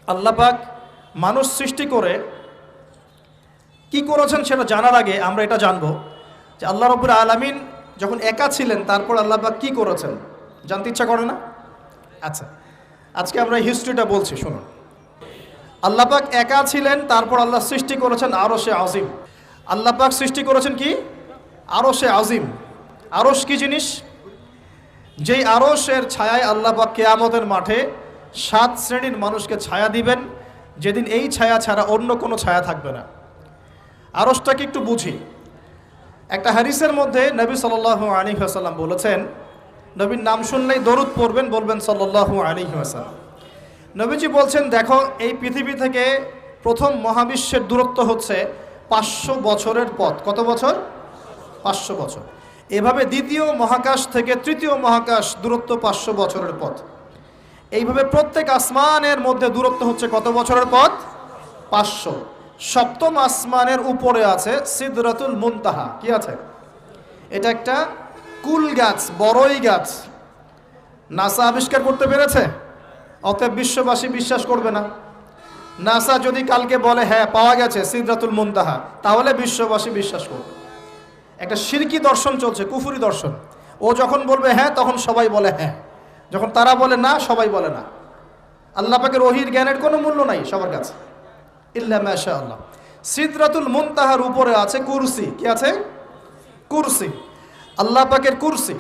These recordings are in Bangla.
আল্লাহ পাক মানুষ সৃষ্টি করে কি করেছেন সেটা জানার আগে আমরা এটা জানবো যে আল্লাহ রাব্বুল আলামিন যখন একা ছিলেন তারপর আল্লাহ পাক কি করেছেন জানতে ইচ্ছা করে না? আচ্ছা, আজকে আমরা হিস্ট্রিটা বলছি, শুনুন। আল্লাহ পাক একা ছিলেন, তারপর আল্লাহ সৃষ্টি করেছেন আরশে আজিম। আল্লাহ পাক সৃষ্টি করেছেন কি? আরশে আজিম। আরশ কি জিনিস? যেই আরশের ছায়ায় আল্লাহ পাক কিয়ামতের মাঠে 7 শ্রেণীর মানুষকে ছায়া দিবেন, যেদিন এই ছায়া ছাড়া অন্য কোনো ছায়া থাকবে না। আরশটাকে একটু বুঝি। একটা হাদিসের মধ্যে নবী সাল্লাল্লাহু আলাইহি ওয়াসাল্লাম বলেছেন, নবীর নাম শুনলেই দরুদ পড়বেন, বলবেন সাল্লাল্লাহু আলাইহি ওয়াসাল্লাম। নবীজি বলছেন, দেখো এই পৃথিবী থেকে প্রথম মহাবিশ্বের দূরত্ব হচ্ছে 500 বছরের পথ। কত বছর? 500 বছর। এভাবে দ্বিতীয় মহাকাশ থেকে তৃতীয় মহাকাশ দূরত্ব 500 বছরের পথ। এইভাবে প্রত্যেক আসমানের মধ্যে দূরত্ব হচ্ছে কত বছরের পথ? 500। সপ্তম আসমানের উপরে আছে সিদরাতুল মুনতাহা। কি আছে? এটা একটা কুল গাছ, বড়ই গাছ। নাসা আবিষ্কার করতে পেরেছে, অতএব বিশ্ববাসী বিশ্বাস করবে না। নাসা যদি কালকে বলে হ্যাঁ পাওয়া গেছে সিদরাতুল মুনতাহা, তাহলে বিশ্ববাসী বিশ্বাস করবে। একটা শিরকি দর্শন চলছে, কুফরি দর্শন। ও যখন বলবে হ্যাঁ, তখন সবাই বলে হ্যাঁ, যখন তারা বলে না, সবাই বলে না। আল্লাহ পাকের ওহীর জ্ঞানের কোনো মূল্য নাই সবার কাছে, ইল্লা মাশাআল্লাহ। সিদরাতুল মুনতাহার উপরে আছে কুরসি। কি আছে? কুরসি। আল্লাহ পাকের কুরসি,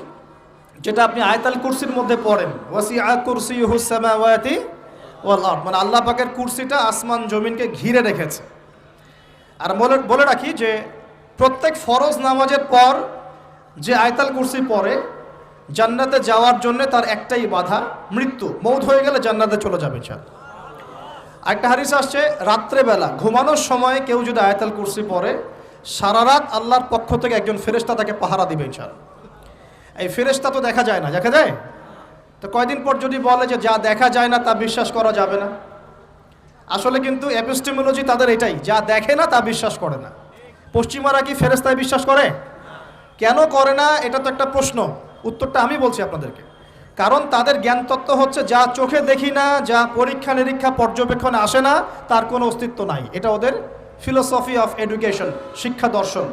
যেটা আপনি আয়াতুল কুরসির মধ্যে পড়েন, ওয়াসিআ কুরসিয়ুহুস সামাওয়াতি ওয়াল আরদ, মানে আল্লাহ পাকের কুরসিটা আসমান জমিনকে ঘিরে রেখেছে। আর বলে রাখি যে প্রত্যেক ফরজ নামাজের পর যে আয়াতুল কুরসি পড়ে, জান্নাতে যাওয়ার জন্য তার একটাই বাধা, মৃত্যু। মৌত হয়ে গেলে জান্নাতে চলে যাবে ইনশাআল্লাহ। একটা হাদিস আসছে, রাত্রেবেলা ঘুমানোর সময় কেউ যদি আয়াতুল কুরসি পড়ে, সারা রাত আল্লাহর পক্ষ থেকে একজন ফেরেশতা তাকে পাহারা দিবে ইনশাআল্লাহ। এই ফেরেশতা তো দেখা যায় না, দেখা যায়? তো কয়দিন পর যদি বলে যে যা দেখা যায় না তা বিশ্বাস করা যাবে না, আসলে কিন্তু এপিস্টেমোলজি তাদের এটাই, যা দেখে না তা বিশ্বাস করে না। পশ্চিমারা কি ফেরেশতায় বিশ্বাস করে? কেন করে না? এটা তো একটা প্রশ্ন, উত্তরটা আমি বলছি আপনাদেরকে। কারণ তাদের জ্ঞান তত্ত্ব হচ্ছে যা চোখে দেখি না, যা পরীক্ষা নিরীক্ষা পর্যবেক্ষণে আসে না, তার কোনো অস্তিত্ব নাই। এটা ওদের ফিলোসফি অফ এডুকেশন, শিক্ষা দর্শন।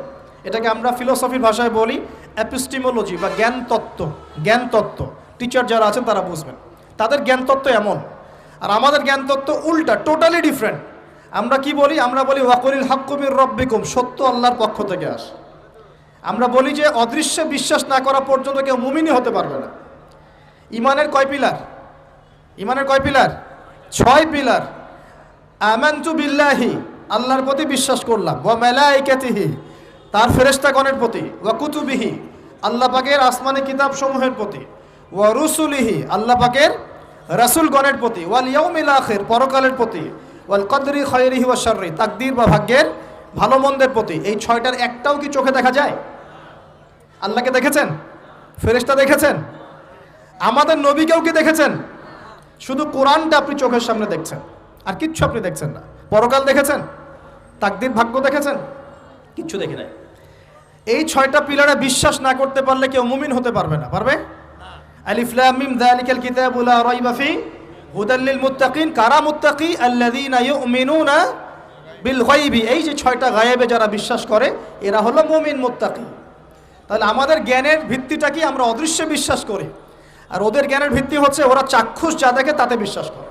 এটাকে আমরা ফিলোসফির ভাষায় বলি এপিস্টেমোলজি বা জ্ঞান তত্ত্ব। জ্ঞান তত্ত্ব টিচার যারা আছেন তারা বুঝবেন, তাদের জ্ঞান তত্ত্ব এমন। আর আমাদের জ্ঞান তত্ত্ব উল্টা, টোটালি ডিফারেন্ট। আমরা কি বলি? আমরা বলি ওয়াকুলিল হাক্কু মির রাব্বিকুম, সত্য আল্লাহর পক্ষ থেকে আসে। আমরা বলি যে অদৃশ্যে বিশ্বাস না করা পর্যন্ত কেউ মুমিনই হতে পারবে না। ইমানের কয় পিলার? ইমানের কয় পিলার? 6 পিলার। আমানতু বিল্লাহি, আল্লাহর প্রতি বিশ্বাস করলাম, ওয়া মালাইকাতিহি, তার ফেরেশতাগণের প্রতি, ওয়া কুতুবিহি, আল্লাহ পাকের আসমানি কিতাব সমূহের প্রতি, ওয়া রুসুলিহি, আল্লাহ পাকের রাসূলগণের প্রতি, ওয়াল ইয়াউমিল আখির, পরকালের প্রতি, ওয়াল কদরি খায়রিহি ওয়া শাররি, তাকদীর বা ভাগ্যের ভালো মন্দের প্রতি। এই 6টার একটাও কি চোখে দেখা যায়? আল্লাহকে দেখেছেন? ফেরেশতা দেখেছেন? আমাদের নবীকেও কি দেখেছেন? শুধু কোরআনটা আপনি চোখের সামনে দেখছেন, আর কিচ্ছু আপনি দেখছেন না। পরকাল দেখেছেন? তাকদীর ভাগ্য দেখেছেন? কিচ্ছু দেখি নাই। এই 6টা পিলারে বিশ্বাস না করতে পারলে কেউ মুমিন হতে পারবে না। পারবে? আলিফ লাম মিম যালিকাল কিতাবু লা রাইবা ফি হুদাল লিল মুত্তাকিন। কারা মুত্তাকি? আল্লাযীনা ইউমিনুনা বিল গায়বি। এই যে 6টা গায়েবে যারা বিশ্বাস করে, এরা হলো মুমিন, মুত্তাকি। তাহলে আমাদের জ্ঞানের ভিত্তিটা কি? আমরা অদৃশ্যে বিশ্বাস করি। আর ওদের জ্ঞানের ভিত্তি হচ্ছে ওরা চাক্ষুষ যা দেখে তাতে বিশ্বাস করে।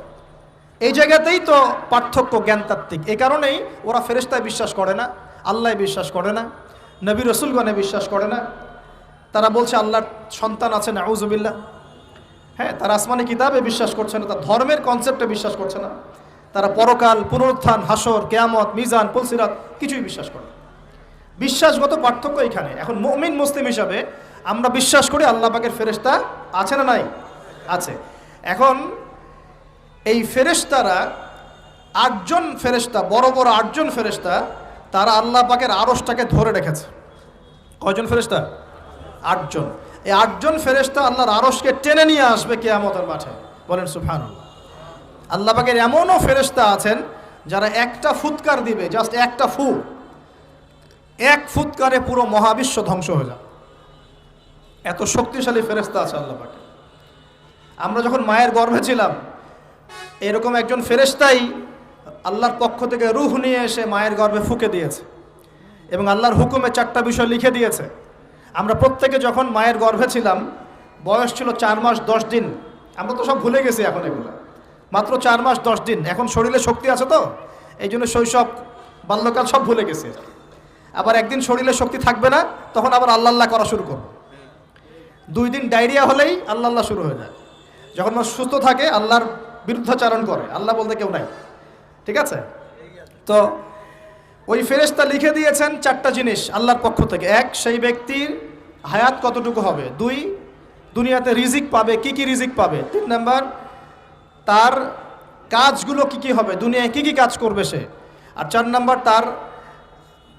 এই জায়গাতেই তো পার্থক্য জ্ঞানতাত্ত্বিক। এই কারণেই ওরা ফেরেশতায় বিশ্বাস করে না, আল্লাহ বিশ্বাস করে না, নবী রসুলগণে বিশ্বাস করে না। তারা বলছে আল্লাহর সন্তান আছে, নাউজুবিল্লাহ। হ্যাঁ, তারা আসমানি কিতাবে বিশ্বাস করছে না, তার ধর্মের কনসেপ্টে বিশ্বাস করছে না। তারা পরকাল, পুনরুত্থান, হাসর, কিয়ামত, মিজান, পুলসিরাত কিছুই বিশ্বাস করে না। বিশ্বাসগত পার্থক্য এখানে। এখন মুমিন মুসলিম হিসাবে আমরা বিশ্বাস করি আল্লাহ পাকের ফেরেশতা আছে না নাই? আছে। এখন এই ফেরেশতারা 8জন ফেরেশতা, বড় বড় 8জন ফেরেশতা, তারা আল্লাহ পাকের আরশটাকে ধরে রেখেছে। কয়জন ফেরেশতা? 8জন। এই 8জন ফেরেশতা আল্লাহর আরশকে টেনে নিয়ে আসবে কিয়ামতের মাঠে। বলেন সুবহানাল্লাহ। আল্লাহ পাকের এমনও ফেরেশতা আছেন যারা একটা ফুৎকার দিবে, জাস্ট একটা ফু, এক ফুৎকারে পুরো মহাবিশ্ব ধ্বংস হয়ে যাবে। এত শক্তিশালী ফেরেশতা আছে আল্লাহ পাকে। আমরা যখন মায়ের গর্ভে ছিলাম, এরকম একজন ফেরেশতাই আল্লাহর পক্ষ থেকে রূহ নিয়ে এসে মায়ের গর্ভে ফুঁকে দিয়েছে এবং আল্লাহর হুকুমে 4টা বিষয় লিখে দিয়েছে। আমরা প্রত্যেকে যখন মায়ের গর্ভে ছিলাম, বয়স ছিল 4 মাস 10 দিন। আমরা তো সব ভুলে গেছি এখন এগুলো, মাত্র 4 মাস 10 দিন। এখন শরীরে শক্তি আছে তো, এই জন্য শৈশব বাল্যকাল সব ভুলে গেছে। আবার একদিন শরীরে শক্তি থাকবে না, তখন আবার আল্লাহ আল্লাহ করা শুরু করবে। 2 দিন ডায়রিয়া হলেই আল্লাহ আল্লাহ শুরু হয়ে যায়। যখন মানুষ সুস্থ থাকে আল্লাহর বিরুদ্ধাচারণ করে, আল্লাহ বলতে কেউ নাই। ঠিক আছে? তো ওই ফেরেশতা লিখে দিয়েছেন 4টা জিনিস আল্লাহর পক্ষ থেকে। 1, সেই ব্যক্তির হায়াত কতটুকু হবে। 2, দুনিয়াতে রিজিক পাবে, কি কি রিজিক পাবে। 3 নাম্বার, তার কাজগুলো কি কি হবে, দুনিয়ায় কি কি কাজ করবে সে। আর 4 নাম্বার, তার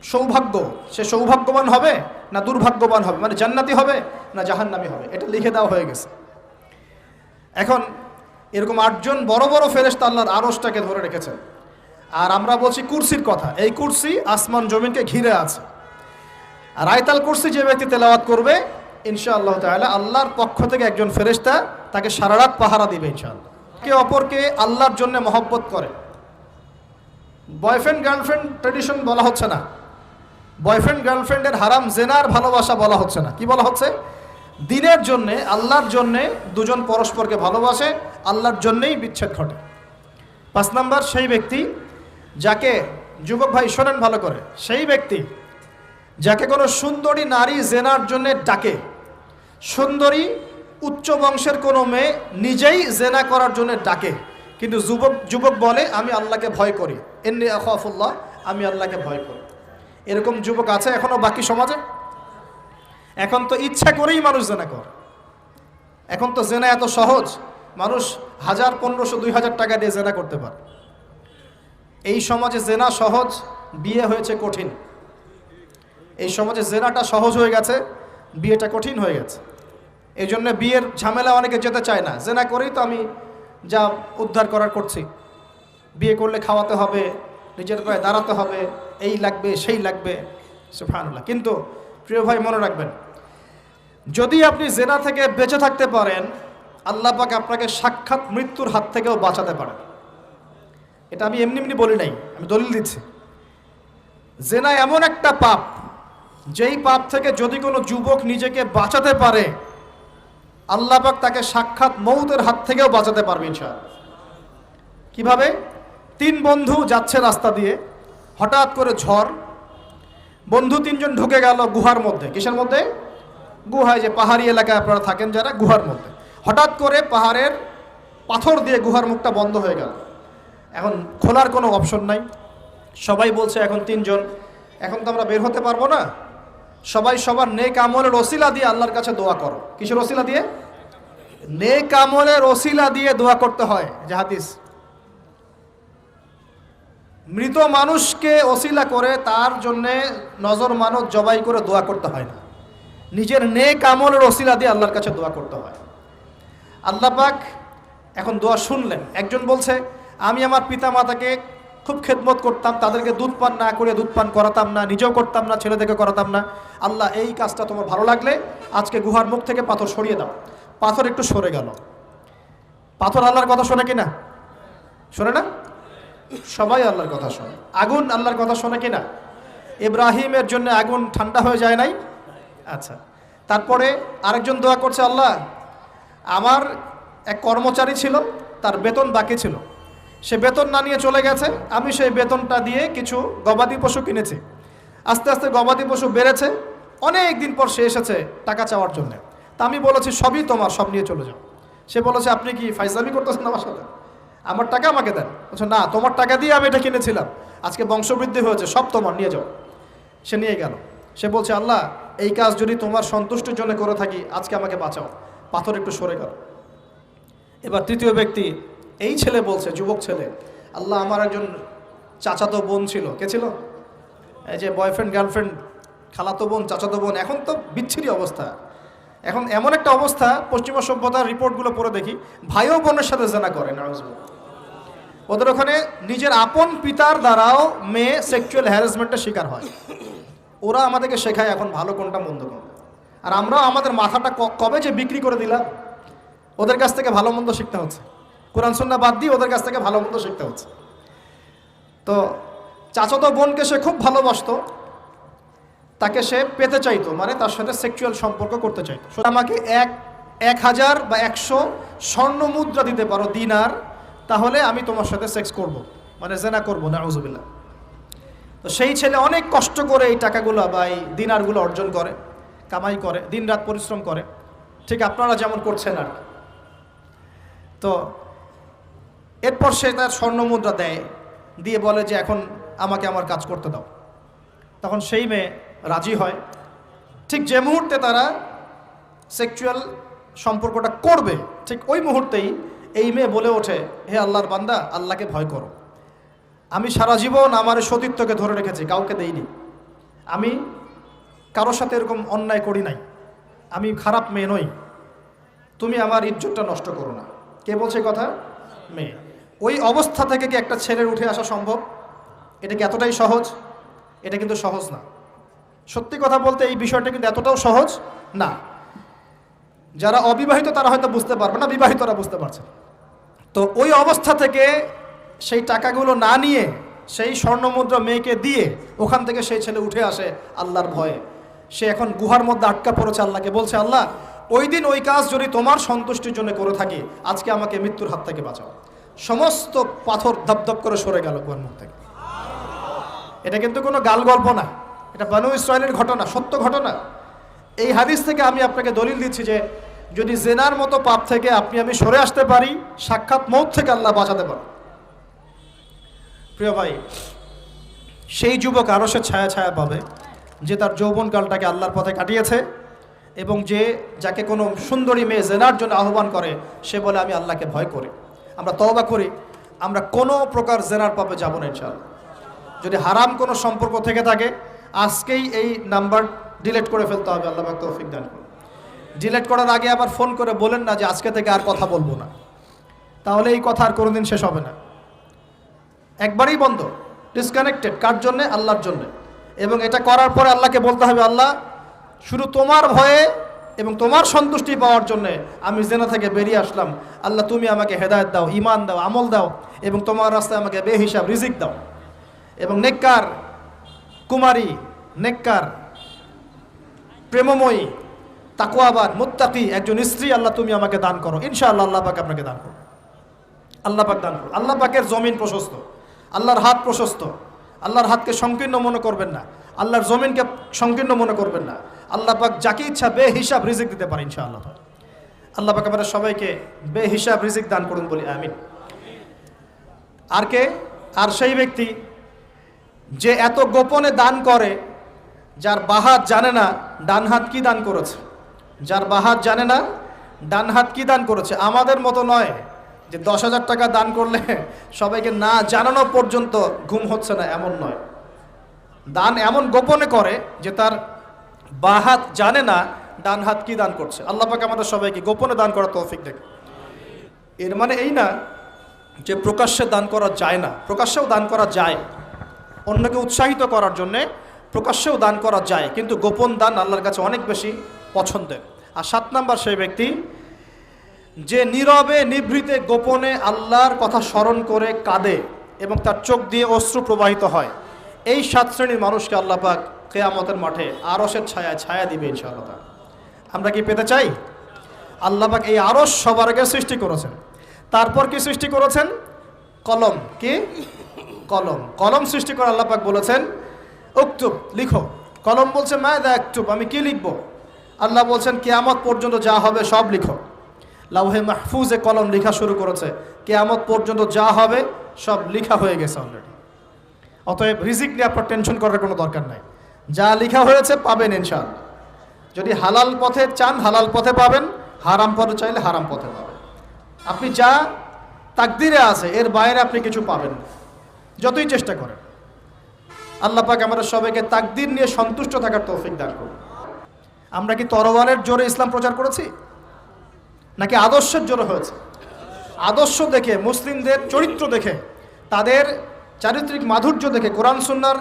সৌভাগ্য, সে সৌভাগ্যবান হবে না দুর্ভাগ্যবান হবে, মানে জান্নাতি হবে না জাহান্নামী হবে। এটা লিখে দেওয়া হয়ে গেছে। এখন এরকম 8 জন বড় বড় ফেরেশতা আল্লাহর আরশটাকে ধরে রেখেছেন। আর আমরা বলছি কুরসির কথা। এই কুরসি আসমান জমিনকে ঘিরে আছে। আর আয়াতুল কুরসি যে ব্যক্তি তেলাওয়াত করবে, ইনশাআল্লাহ তাআলা আল্লাহর পক্ষ থেকে একজন ফেরেশতা তাকে সারা রাত পাহারা দিবে ইনশাআল্লাহ। একে অপরকে আল্লাহর জন্য মহব্বত করে। বয়ফ্রেন্ড গার্লফ্রেন্ড ট্র্যাডিশন বলা হচ্ছে না। বয়ফ্রেন্ড গার্লফ্রেন্ডের হারাম জেনার ভালোবাসা বলা হচ্ছে না। কি বলা হচ্ছে? দিনের জন্যে, আল্লাহর জন্যে দুজন পরস্পরকে ভালোবাসে, আল্লাহর জন্যেই বিচ্ছেদ ঘটে। 5 নাম্বার, সেই ব্যক্তি যাকে, যুবক ভাই শোনেন ভালো করে, সেই ব্যক্তি যাকে কোনো সুন্দরী নারী জেনার জন্য ডাকে। সুন্দরী উচ্চ বংশের কোনো মেয়ে নিজেই জেনা করার জন্য ডাকে, কিন্তু যুবক বলে আমি আল্লাহকে ভয় করি, ইন্নী আখাফুল্লাহ, আমি আল্লাহকে ভয় করি। এরকম যুবক আছে এখনো বাকি সমাজে? এখন তো ইচ্ছা করেই মানুষ জেনা করে। এখন তো জেনা এত সহজ, মানুষ 1000, 1500, 2000 টাকা দিয়ে জেনা করতে পারে। এই সমাজে জেনা সহজ, বিয়ে হয়েছে কঠিন। এই সমাজে জেনাটা সহজ হয়ে গেছে, বিয়েটা কঠিন হয়ে গেছে। এই জন্য বিয়ের ঝামেলা অনেকে যেতে চায় না। জেনা করেই তো আমি যা উদ্ধার করার করছি। বিয়ে করলে খাওয়াতে হবে, নিজের পায়ে দাঁড়াতে হবে, এই লাগবে সেই লাগবে, সুবহানাল্লাহ। কিন্তু প্রিয় ভাই মনে রাখবেন, যদি আপনি জেনা থেকে বেঁচে থাকতে পারেন, আল্লাহ পাক আপনাকে সাক্ষাৎ মৃত্যুর হাত থেকেও বাঁচাতে পারেন। এটা আমি এমনি এমনি বলি নাই, আমি দলিল দিচ্ছি। জেনা এমন একটা পাপ, যেই পাপ থেকে যদি কোনো যুবক নিজেকে বাঁচাতে পারে, আল্লাহ পাক তাকে সাক্ষাৎ মৌতের হাত থেকেও বাঁচাতে পারবে ইনশাআল্লাহ। কিভাবে? 3 বন্ধু যাচ্ছে রাস্তা দিয়ে, হঠাৎ করে ঝড়, বন্ধু 3 জন ঢুকে গেল গুহার মধ্যে। কিসের মধ্যে? গুহায়, যে পাহাড়ি এলাকায় আপনারা থাকেন যারা, গুহার মধ্যে। হঠাৎ করে পাহাড়ের পাথর দিয়ে গুহার মুখটা বন্ধ হয়ে গেল। এখন খোলার কোনো অপশন নাই। সবাই বলছে এখন 3 জন, এখন তো আমরা বের হতে পারবো না, সবাই সবার নেক আমলের ওসিলা দিয়ে আল্লাহর কাছে দোয়া করো। কিসের ওসিলা দিয়ে? নেক আমলের ওসিলা দিয়ে দোয়া করতে হয়। যে হাদিস, মৃত মানুষকে ওসিলা করে তার জন্যে নজর মানত জবাই করে দোয়া করতে হয় না, নিজের নেক আমলের ওসিলা দিয়ে আল্লাহর কাছে দোয়া করতে হয়। আল্লাহ পাক এখন দোয়া শুনলেন। একজন বলছে আমি আমার পিতা মাতাকে খুব খেদমত করতাম, তাদেরকে দুধ পান না করে দুধ পান করাতাম না, নিজেও করতাম না, ছেলেদেরকে করাতাম না। আল্লাহ এই কাজটা তোমার ভালো লাগলে আজকে গুহার মুখ থেকে পাথর সরিয়ে দাও। পাথর একটু সরে গেল। পাথর আল্লাহর কথা শোনে কিনা? শোনে না? সবাই আল্লাহর কথা শোনে। আগুন আল্লাহর কথা শোনে কিনা? ইব্রাহিমের জন্য আগুন ঠান্ডা হয়ে যায় নাই? আচ্ছা, তারপরে আরেকজন দোয়া করছে, আল্লাহ আমার এক কর্মচারী ছিল, তার বেতন বাকি ছিল, সে বেতন না নিয়ে চলে গেছে, আমি সেই বেতনটা দিয়ে কিছু গবাদি পশু কিনেছি। আস্তে আস্তে গবাদি পশু বেড়েছে, অনেক দিন পর সে এসেছে টাকা চাওয়ার জন্য। তা আমি বলেছি সবই তোমার, সব নিয়ে চলে যাও। সে বলেছে আপনি কি ফাইজলামি করতেছেন আমার সাথে? আমার টাকা আমাকে দেন। বলছে না, তোমার টাকা দিয়ে আমি এটা কিনেছিলাম, আজকে বংশবৃদ্ধি হয়েছে, সব তোমার, নিয়ে যাও। সে নিয়ে গেল। সে বলছে আল্লাহ এই কাজ যদি তোমার সন্তুষ্টির জন্য করে থাকি, আজকে আমাকে বাঁচাও। পাথর একটু সরে গেল। এবার তৃতীয় ব্যক্তি, এই ছেলে বলছে, যুবক ছেলে, আল্লাহ আমার একজন চাচাতো বোন ছিল। কে ছিল? এই যে বয়ফ্রেন্ড গার্লফ্রেন্ড, খালাতো বোন, চাচাতো বোন, এখন তো বিচ্ছিরি অবস্থা। এখন এমন একটা অবস্থা, পশ্চিমা সভ্যতার রিপোর্টগুলো পড়ে দেখি, ভাইও বোনের সাথে জেনা করে। ওদের ওখানে নিজের আপন পিতার দ্বারাও মেয়ে সেক্সুয়াল হ্যারাসমেন্টের শিকার হয়। ওরা আমাদেরকে শেখায় এখন ভালো কোনটা মন্দ কোনটা, আর আমরাও আমাদের মাথাটা কবে যে বিক্রি করে দিলাম, ওদের কাছ থেকে ভালো মন্দ শিখতে হচ্ছে। কোরআন সুন্নাহ বাদ দিয়ে ওদের কাছ থেকে ভালো মন্দ শিখতে হচ্ছে। তো চাচাতো বোনকে সে খুব ভালোবাসতো, তাকে সে পেতে চাইতো, মানে তার সাথে সেক্সুয়াল সম্পর্ক করতে চাইতো। আমাকে 1000 বা 100 স্বর্ণ মুদ্রা দিতে পারো, দিনার, তাহলে আমি তোমার সাথে সেক্স করব, মানে জেনা করবো, নাউজুবিল্লাহ। তো সেই ছেলে অনেক কষ্ট করে এই টাকাগুলো বা এই দিনারগুলো অর্জন করে, কামাই করে, দিনরাত পরিশ্রম করে, ঠিক আপনারা যেমন করছেন আর কি। তো এরপর সে তার স্বর্ণ মুদ্রা দেয়, দিয়ে বলে যে এখন আমাকে আমার কাজ করতে দাও। তখন সেই মেয়ে রাজি হয়। ঠিক যে মুহূর্তে তারা সেক্সুয়াল সম্পর্কটা করবে, ঠিক ওই মুহূর্তেই এই মেয়ে বলে ওঠে, হে আল্লাহর বান্দা, আল্লাহকে ভয় করো। আমি সারা জীবন আমার সতীত্বকে ধরে রেখেছি, কাউকে দেইনি, আমি কারোর সাথে এরকম অন্যায় করি নাই, আমি খারাপ মেয়ে নই, তুমি আমার ইজ্জতটা নষ্ট করো না। কে বলছে কথা? মেয়ে। ওই অবস্থা থেকে কি একটা ছেলের উঠে আসা সম্ভব? এটা কি এতটাই সহজ? এটা কিন্তু সহজ না। সত্যি কথা বলতে এই বিষয়টা কিন্তু এতটাও সহজ না। যারা অবিবাহিত তারা হয়তো বুঝতে পারবে না, বিবাহিতরা বুঝতে পারছে। তো ওই অবস্থা থেকে সেই টাকাগুলো না নিয়ে সেই স্বর্ণমুদ্রা মেয়েকে দিয়ে ওখান থেকে সেই ছেলে উঠে আসে আল্লাহর ভয়ে। সে এখন গুহার মধ্যে আটকা পড়েছে, আল্লাহকে বলছে, আল্লাহ ওই দিন ওই কাজ যদি তোমার সন্তুষ্টির জন্য করে থাকি, আজকে আমাকে মৃত্যুর হাত থেকে বাঁচাও। সমস্ত পাথর ধপধপ করে সরে গেল গুহার মুখ থেকে। এটা কিন্তু কোনো গাল গল্প না, এটা বনু ইসরায়েলের ঘটনা, সত্য ঘটনা। এই হাদিস থেকে আমি আপনাকে দলিল দিচ্ছি যে যদি জেনার মতো পাপ থেকে আমি সরে আসতে পারি, সাক্ষাৎ মৌত থেকে আল্লাহ বাঁচাতে পারে। প্রিয় ভাই, সেই যুবক আরো সে ছায়া ছায়া পাবে যে তার যৌবনকালটাকে আল্লাহর পথে কাটিয়েছে, এবং যাকে কোনো সুন্দরী মেয়ে জেনার জন্য আহ্বান করে, সে বলে আমি আল্লাহকে ভয় করি। আমরা তওবা করি, আমরা কোনো প্রকার জেনার পাপে যাব না ইনশাআল্লাহ। যদি হারাম কোনো সম্পর্ক থেকে থাকে, আজকেই এই নাম্বার ডিলিট করে ফেলতে হবে। আল্লাহ পাক তৌফিক দান করুন। ডিলিট করার আগে আবার ফোন করে বলেন না যে আজকে থেকে আর কথা বলবো না, তাহলে এই কথা আর কোনোদিন শেষ হবে না। একবারই বন্ধ, ডিসকানেক্টেড। কার জন্যে? আল্লাহর জন্যে। এবং এটা করার পরে আল্লাহকে বলতে হবে, আল্লাহ শুধু তোমার ভয়ে এবং তোমার সন্তুষ্টি পাওয়ার জন্যে আমি জেনা থেকে বেরিয়ে আসলাম। আল্লাহ তুমি আমাকে হেদায়েত দাও, ঈমান দাও, আমল দাও, এবং তোমার রাস্তায় আমাকে বেহিসাব রিজিক দাও, এবং নেককার কুমারী, নেককার প্রেমময়ী, তাকওয়াবান, মুত্তাকি একজন স্ত্রী আল্লাহ তুমি আমাকে দান করো। ইনশাআল্লাহ আল্লাহ পাক আপনাকে দান করো। আল্লাহ পাক দান করো। আল্লাহ পাকের জমিন প্রশস্ত, আল্লাহর হাত প্রশস্ত। আল্লাহর হাতকে সংকীর্ণ মনে করবেন না, আল্লাহর জমিনকে সংকীর্ণ মনে করবেন না। আল্লাহ পাক যাকে ইচ্ছা বেহিসাব রিজিক দিতে পারে ইনশাআল্লাহ। আল্লাহ পাক আমাদের সবাইকে বেহিসাব রিজিক দান করুন বলি আমিন। আর সেই ব্যক্তি যে এত গোপনে দান করে, যার বাহাত জানে না ডান হাত কি দান করেছে, যার বাহাত জানে না ডান হাত কি দান করেছে। আমাদের মতো নয় যে 10,000 টাকা দান করলে সবাইকে না জানানো পর্যন্ত ঘুম হচ্ছে না, এমন নয়। দান এমন গোপনে করে যে তার বাহাত জানে না ডান হাত কি দান করছে। আল্লাহ পাক আমাদের সবাইকে গোপনে দান করার তৌফিক দেন। এর মানে এই না যে প্রকাশ্যে দান করা যায় না, প্রকাশ্যেও দান করা যায়। অন্যকে উৎসাহিত করার জন্যে প্রকাশ্যেও দান করা যায়, কিন্তু গোপন দান আল্লাহর কাছে অনেক বেশি পছন্দের। আর 7 নাম্বার সেই ব্যক্তি যে নীরবে নিভৃতে গোপনে আল্লাহর কথা স্মরণ করে কাঁদে এবং তার চোখ দিয়ে অশ্রু প্রবাহিত হয়। এই 7 শ্রেণীর মানুষকে আল্লাহ পাক কিয়ামতের মাঠে আরশের ছায়ায় ছায়া দিবে ইনশাআল্লাহ। আমরা কি পেতে চাই? আল্লাহ পাক এই আরশ সবার আগে সৃষ্টি করেছেন। তারপর কি সৃষ্টি করেছেন? কলম। কি? কলম। কলম সৃষ্টি করে আল্লাহ পাক বলেছেন উকতুব, লিখো। কলম বলছে মাযা আকতুব, আমি কি লিখবো? আল্লাহ বলছেন কিয়ামত পর্যন্ত যা হবে সব লিখো। লাউহে মাহফুজে কলম লেখা শুরু করেছে, কিয়ামত পর্যন্ত যা হবে সব লেখা হয়ে গেছে অলরেডি। অতএব রিজিক নিয়ে আপনার টেনশন করার কোনো দরকার নাই, যা লেখা হয়েছে পাবেন ইনশাআল্লাহ। যদি হালাল পথে চান হালাল পথে পাবেন, হারাম পথে চাইলে হারাম পথে পাবেন। আপনি যা তাকদিরে আছে এর বাইরে আপনি কিছু পাবেন না, যতই চেষ্টা করেন। আল্লাহ পাক আমাদের সবাইকে তাকদির নিয়ে সন্তুষ্ট থাকার তৌফিক দান করুন। আমরা কি তরবারের জোরে ইসলাম প্রচার করেছি, নাকি আদর্শের জোরে হয়েছে? আদর্শ দেখে, মুসলিমদের চরিত্র দেখে, তাদের চারিত্রিক মাধুর্য দেখে, কোরআন সুন্নাহর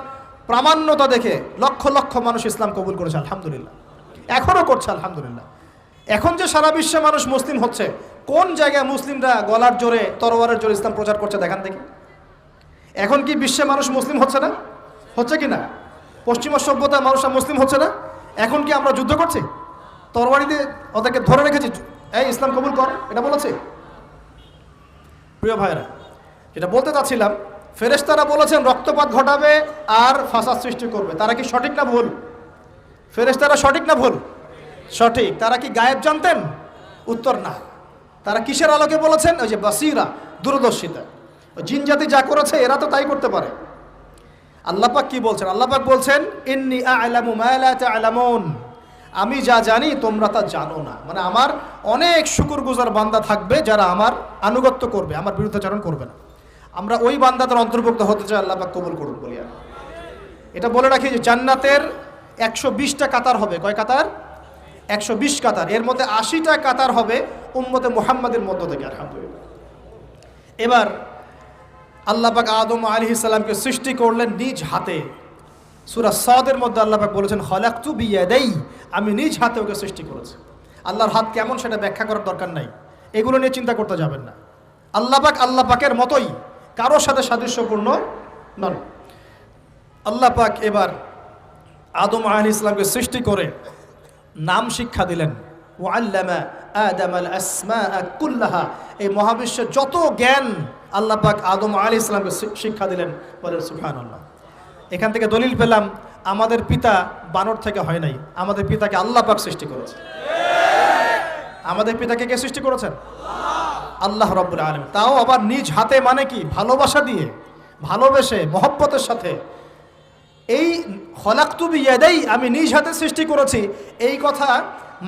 প্রামাণ্যতা দেখে লক্ষ লক্ষ মানুষ ইসলাম কবুল করেছে আলহামদুলিল্লাহ, এখনও করছে আলহামদুলিল্লাহ। এখন যে সারা বিশ্বে মানুষ মুসলিম হচ্ছে, কোন জায়গায় মুসলিমরা গলার জোরে তরবারের জোরে ইসলাম প্রচার করছে দেখান দেখি। এখন কি বিশ্বে মানুষ মুসলিম হচ্ছে না? হচ্ছে কি না? পশ্চিমা সভ্যতার মানুষরা মুসলিম হচ্ছে না? এখন কি আমরা যুদ্ধ করছি? তরবারি দিয়ে ওদেরকে ধরে রেখেছি, এই ইসলাম কবুল কর, এটা বলেছে? প্রিয় ভাইরা, যেটা বলতে চাচ্ছিলাম, ফেরেশতারা বলেছেন রক্তপাত ঘটাবে আর ফাসাদ সৃষ্টি করবে। তারা কি সঠিক না ভুল? ফেরেশতারা সঠিক না ভুল? সঠিক। তারা কি গায়েব জানতেন? উত্তর না। তারা কিসের আলোকে বলেছেন? ওই যে বাসিরা, দূরদর্শিতা। জিন জাতি যা করেছে এরা তো তাই করতে পারে। আল্লাহ পাক কি বলছেন? আল্লাহ পাক বলছেন ইন্নী আ'লামু মা লা তা'লামুন, আমি যা জানি তোমরা তা জানো না। মানে আমার অনেক শুকরগুজার বান্দা থাকবে যারা আমার আনুগত্য করবে, আমার বিরুদ্ধাচরণ করবে না। আমরা ওই বান্দাদের অন্তর্ভুক্ত হতে চাই, আল্লাহ পাক কবুল করুন বলি। এটা বলে রাখি যে জান্নাতের 120টা কাতার হবে। কয় কাতার? 120 কাতার। এর মধ্যে 80টা কাতার হবে উম্মতে মুহাম্মাদের মধ্য থেকে, আলহামদুলিল্লাহ। এবার আল্লাহ পাক আদম আলাইহিস সালামকে সৃষ্টি করলেন নিজ হাতে। সূরা সাদের মধ্যে আল্লাহ পাক বলেছেন খলাকতু বিয়াদাই, আমি নিজ হাতে ওকে সৃষ্টি করেছি। আল্লাহর হাত কেমন সেটা ব্যাখ্যা করার দরকার নাই, এগুলো নিয়ে চিন্তা করতে যাবেন না। আল্লাহ পাকের মতোই, কারোর সাথে সাদৃশ্যপূর্ণ নন। আল্লাহ পাক এবার আদম আলাইহিস সালামকে সৃষ্টি করে নাম শিক্ষা দিলেন। ওয়াল্লামা আদামাল আসমাআ কুল্লাহা, এই মহাবিশ্বের যত জ্ঞান আল্লাহ পাক আদম আলাইহিস সালামকে শিক্ষা দিলেন। বলেন সুবহানাল্লাহ। এখান থেকে দলিল পেলাম আমাদের পিতা বানর থেকে হয় নাই, আমাদের পিতাকে আল্লাহ পাক সৃষ্টি করেছে। আমাদের পিতাকে কে সৃষ্টি করেছেন? আল্লাহ রাব্বুল আলামিন। তাও আবার নিজ হাতে, মানে কি? ভালোবাসা দিয়ে, ভালোবেসে, মহব্বতের সাথে। এই খলাকতু বিয়াদাই, আমি নিজ হাতে সৃষ্টি করেছি, এই কথা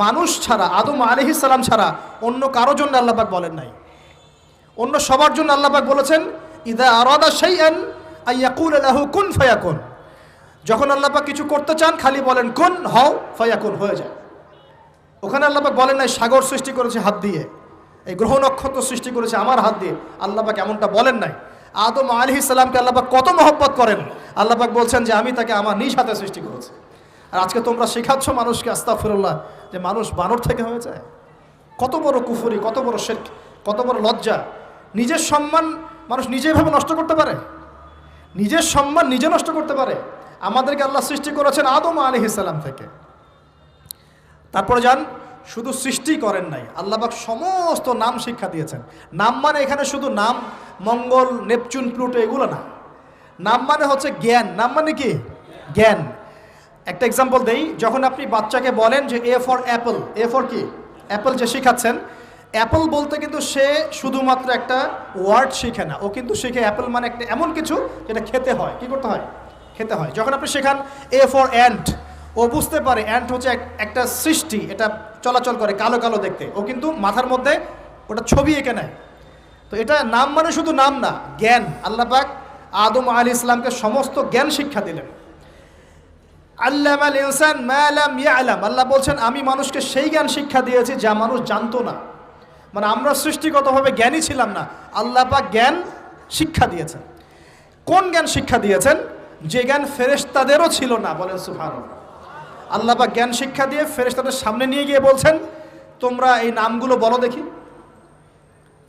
মানুষ ছাড়া, আদম আলাইহিস সালাম ছাড়া অন্য কারো জন্য আল্লাহ পাক বলেন নাই। অন্য সবার জন্য আল্লাহ পাক বলেছেন ইযা আরাদা শাইআন আইয়াকুলা লাহু কুন ফায়াকুন। যখন আল্লাহ পাক কিছু করতে চান খালি বলেন কুন, হও, ফায়াকুন, হয়ে যায়। ওখানে আল্লাহ পাক বলেন নাই সাগর সৃষ্টি করেছে হাত দিয়ে, এই গ্রহ নক্ষত্র সৃষ্টি করেছে আমার হাত দিয়ে, আল্লাহ পাক এমনটা বলেন নাই। আদম আলাইহিস সালামকে আল্লাহ পাক কত মহব্বত করেন, আল্লাহ পাক বলছেন যে আমি তাকে আমার নিজ হাতে সৃষ্টি করেছি। আর আজকে তোমরা শেখাচ্ছ মানুষকে, আস্তাগফিরুল্লাহ, যে মানুষ বানর থেকে হয়ে যায়। কত বড় কুফরি, কত বড় শিরক, কত বড় লজ্জা। নিজের সম্মান মানুষ নিজেভাবে নষ্ট করতে পারে, নিজের সম্মান নিজে নষ্ট করতে পারে। আমাদেরকে আল্লাহ সৃষ্টি করেছেন আদম আলাইহিস সালাম থেকে। তারপরে যান, শুধু সৃষ্টি করেন নাই, আল্লাহ পাক সমস্ত নাম শিক্ষা দিয়েছেন। নাম মানে এখানে শুধু নাম, মঙ্গল, নেপচুন, প্লুটো এগুলো না। নাম মানে হচ্ছে জ্ঞান। নাম মানে কি? জ্ঞান। একটা এক্সাম্পল দেই, যখন আপনি বাচ্চাকে বলেন যে A for Apple, A for কি? অ্যাপল যে শিখাচ্ছেন, অ্যাপল বলতে কিন্তু সে শুধুমাত্র একটা ওয়ার্ড শিখে না, ও কিন্তু শিখে অ্যাপল মানে একটা এমন কিছু যেটা খেতে হয়। কি করতে হয়? খেতে হয়। যখন আপনি শেখান এ ফর অ্যান্ট, ও বুঝতে পারে অ্যান্ট হচ্ছে একটা সৃষ্টি, এটা চলাচল করে, কালো কালো দেখতে, ও কিন্তু মাথার মধ্যে ওটা ছবি এঁকে নেয়। তো এটা নাম মানে শুধু নাম না, জ্ঞান। আল্লাহ পাক আদম আলাইহিস সালামকে সমস্ত জ্ঞান শিক্ষা দিলেন। আল্লামাল ইনসান মা লাম ইয়ালাম, আল্লাহ বলছেন আমি মানুষকে সেই জ্ঞান শিক্ষা দিয়েছি যা মানুষ জানতো না। মানে আমরা সৃষ্টিগতভাবে জ্ঞানী ছিলাম না, আল্লাহ পাক জ্ঞান শিক্ষা দিয়েছেন। কোন জ্ঞান শিক্ষা দিয়েছেন? যে জ্ঞান ফেরেশতাদেরও ছিল না। বলেন সুবহানাল্লাহ। আল্লাহ পাক জ্ঞান শিক্ষা দিয়ে ফেরেশতাদের সামনে নিয়ে গিয়ে বলছেন তোমরা এই নামগুলো বলো দেখি।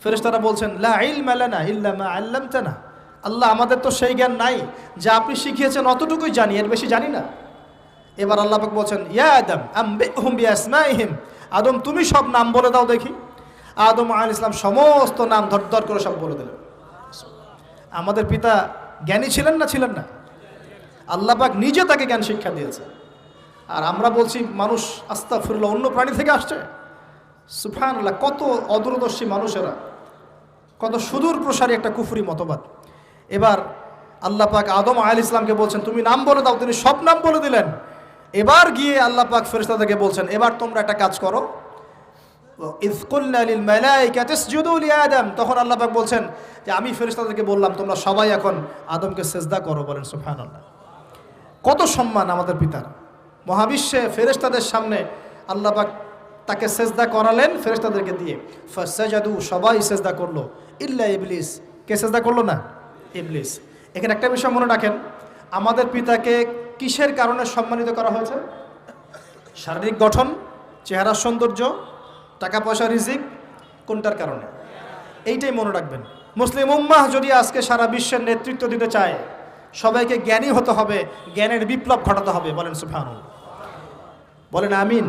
ফেরেশতারা বলছেন লা ইলমা লানা ইল্লা মা আল্লামতানা, আল্লাহ আমাদের তো সেই জ্ঞান নাই, যা আপনি শিখিয়েছেন অতটুকুই জানি, এর বেশি জানি না। এবার আল্লাহ পাক বলছেন ইয়া আদম আম্বিহুম বিআসমাইহিম, আদম তুমি সব নাম বলে দাও দেখি। আদম আলাইহিস সালাম সমস্ত নাম ধর করে সব বলে দিলেন। আমাদের পিতা জ্ঞানী ছিলেন না? ছিলেন না? আল্লাহ পাক নিজে তাকে জ্ঞান শিক্ষা দিয়েছে। আর আমরা বলছি মানুষ আস্তাগফিরুল্লাহ অন্য প্রাণী থেকে আসছে। সুবহানাল্লাহ, কত অদূরদর্শী মানুষেরা, কত সুদূর প্রসারী একটা কুফরি মতবাদ। এবার আল্লাহ পাক আদম আলাইহিস সালামকে বলছেন তুমি নাম বলে দাও, তিনি সব নাম বলে দিলেন। এবার গিয়ে আল্লাহ পাক ফেরেশতাদেরকে বলছেন এবার তোমরা একটা কাজ করো, ইয কুলনা লিল মালাইকাতি ইসজুদু লি আদম, তখন আল্লাহ পাক বলছেন যে আমি ফেরেশতাদেরকে বললাম তোমরা সবাই এখন আদমকে সিজদা করো। বলেন সুবহানাল্লাহ। কত সম্মান আমাদের পিতার। মহাবিশ্বে ফেরেশতাদের সামনে আল্লাহ পাক তাকে সিজদা করালেন ফেরেশতাদেরকে দিয়ে। ফাসাজাদু, সবাই সিজদা করলো, ইল্লা ইবলিস, কে সিজদা করলো না? ইবলিস। এখানে একটা বিষয় মনে রাখেন, আমাদের পিতাকে কিসের কারণে সম্মানিত করা হয়েছে? শারীরিক গঠন, চেহারার সৌন্দর্য, টাকা পয়সা রিজিক কোনটার কারণে? এইটাই মনে রাখবেন। মুসলিম উম্মাহ যদি আজকে সারা বিশ্বের নেতৃত্ব দিতে চায়, সবাইকে জ্ঞানী হতে হবে, জ্ঞানের বিপ্লব ঘটাতে হবে। বলেন সুবহানাল্লাহ, বলেন আমিন।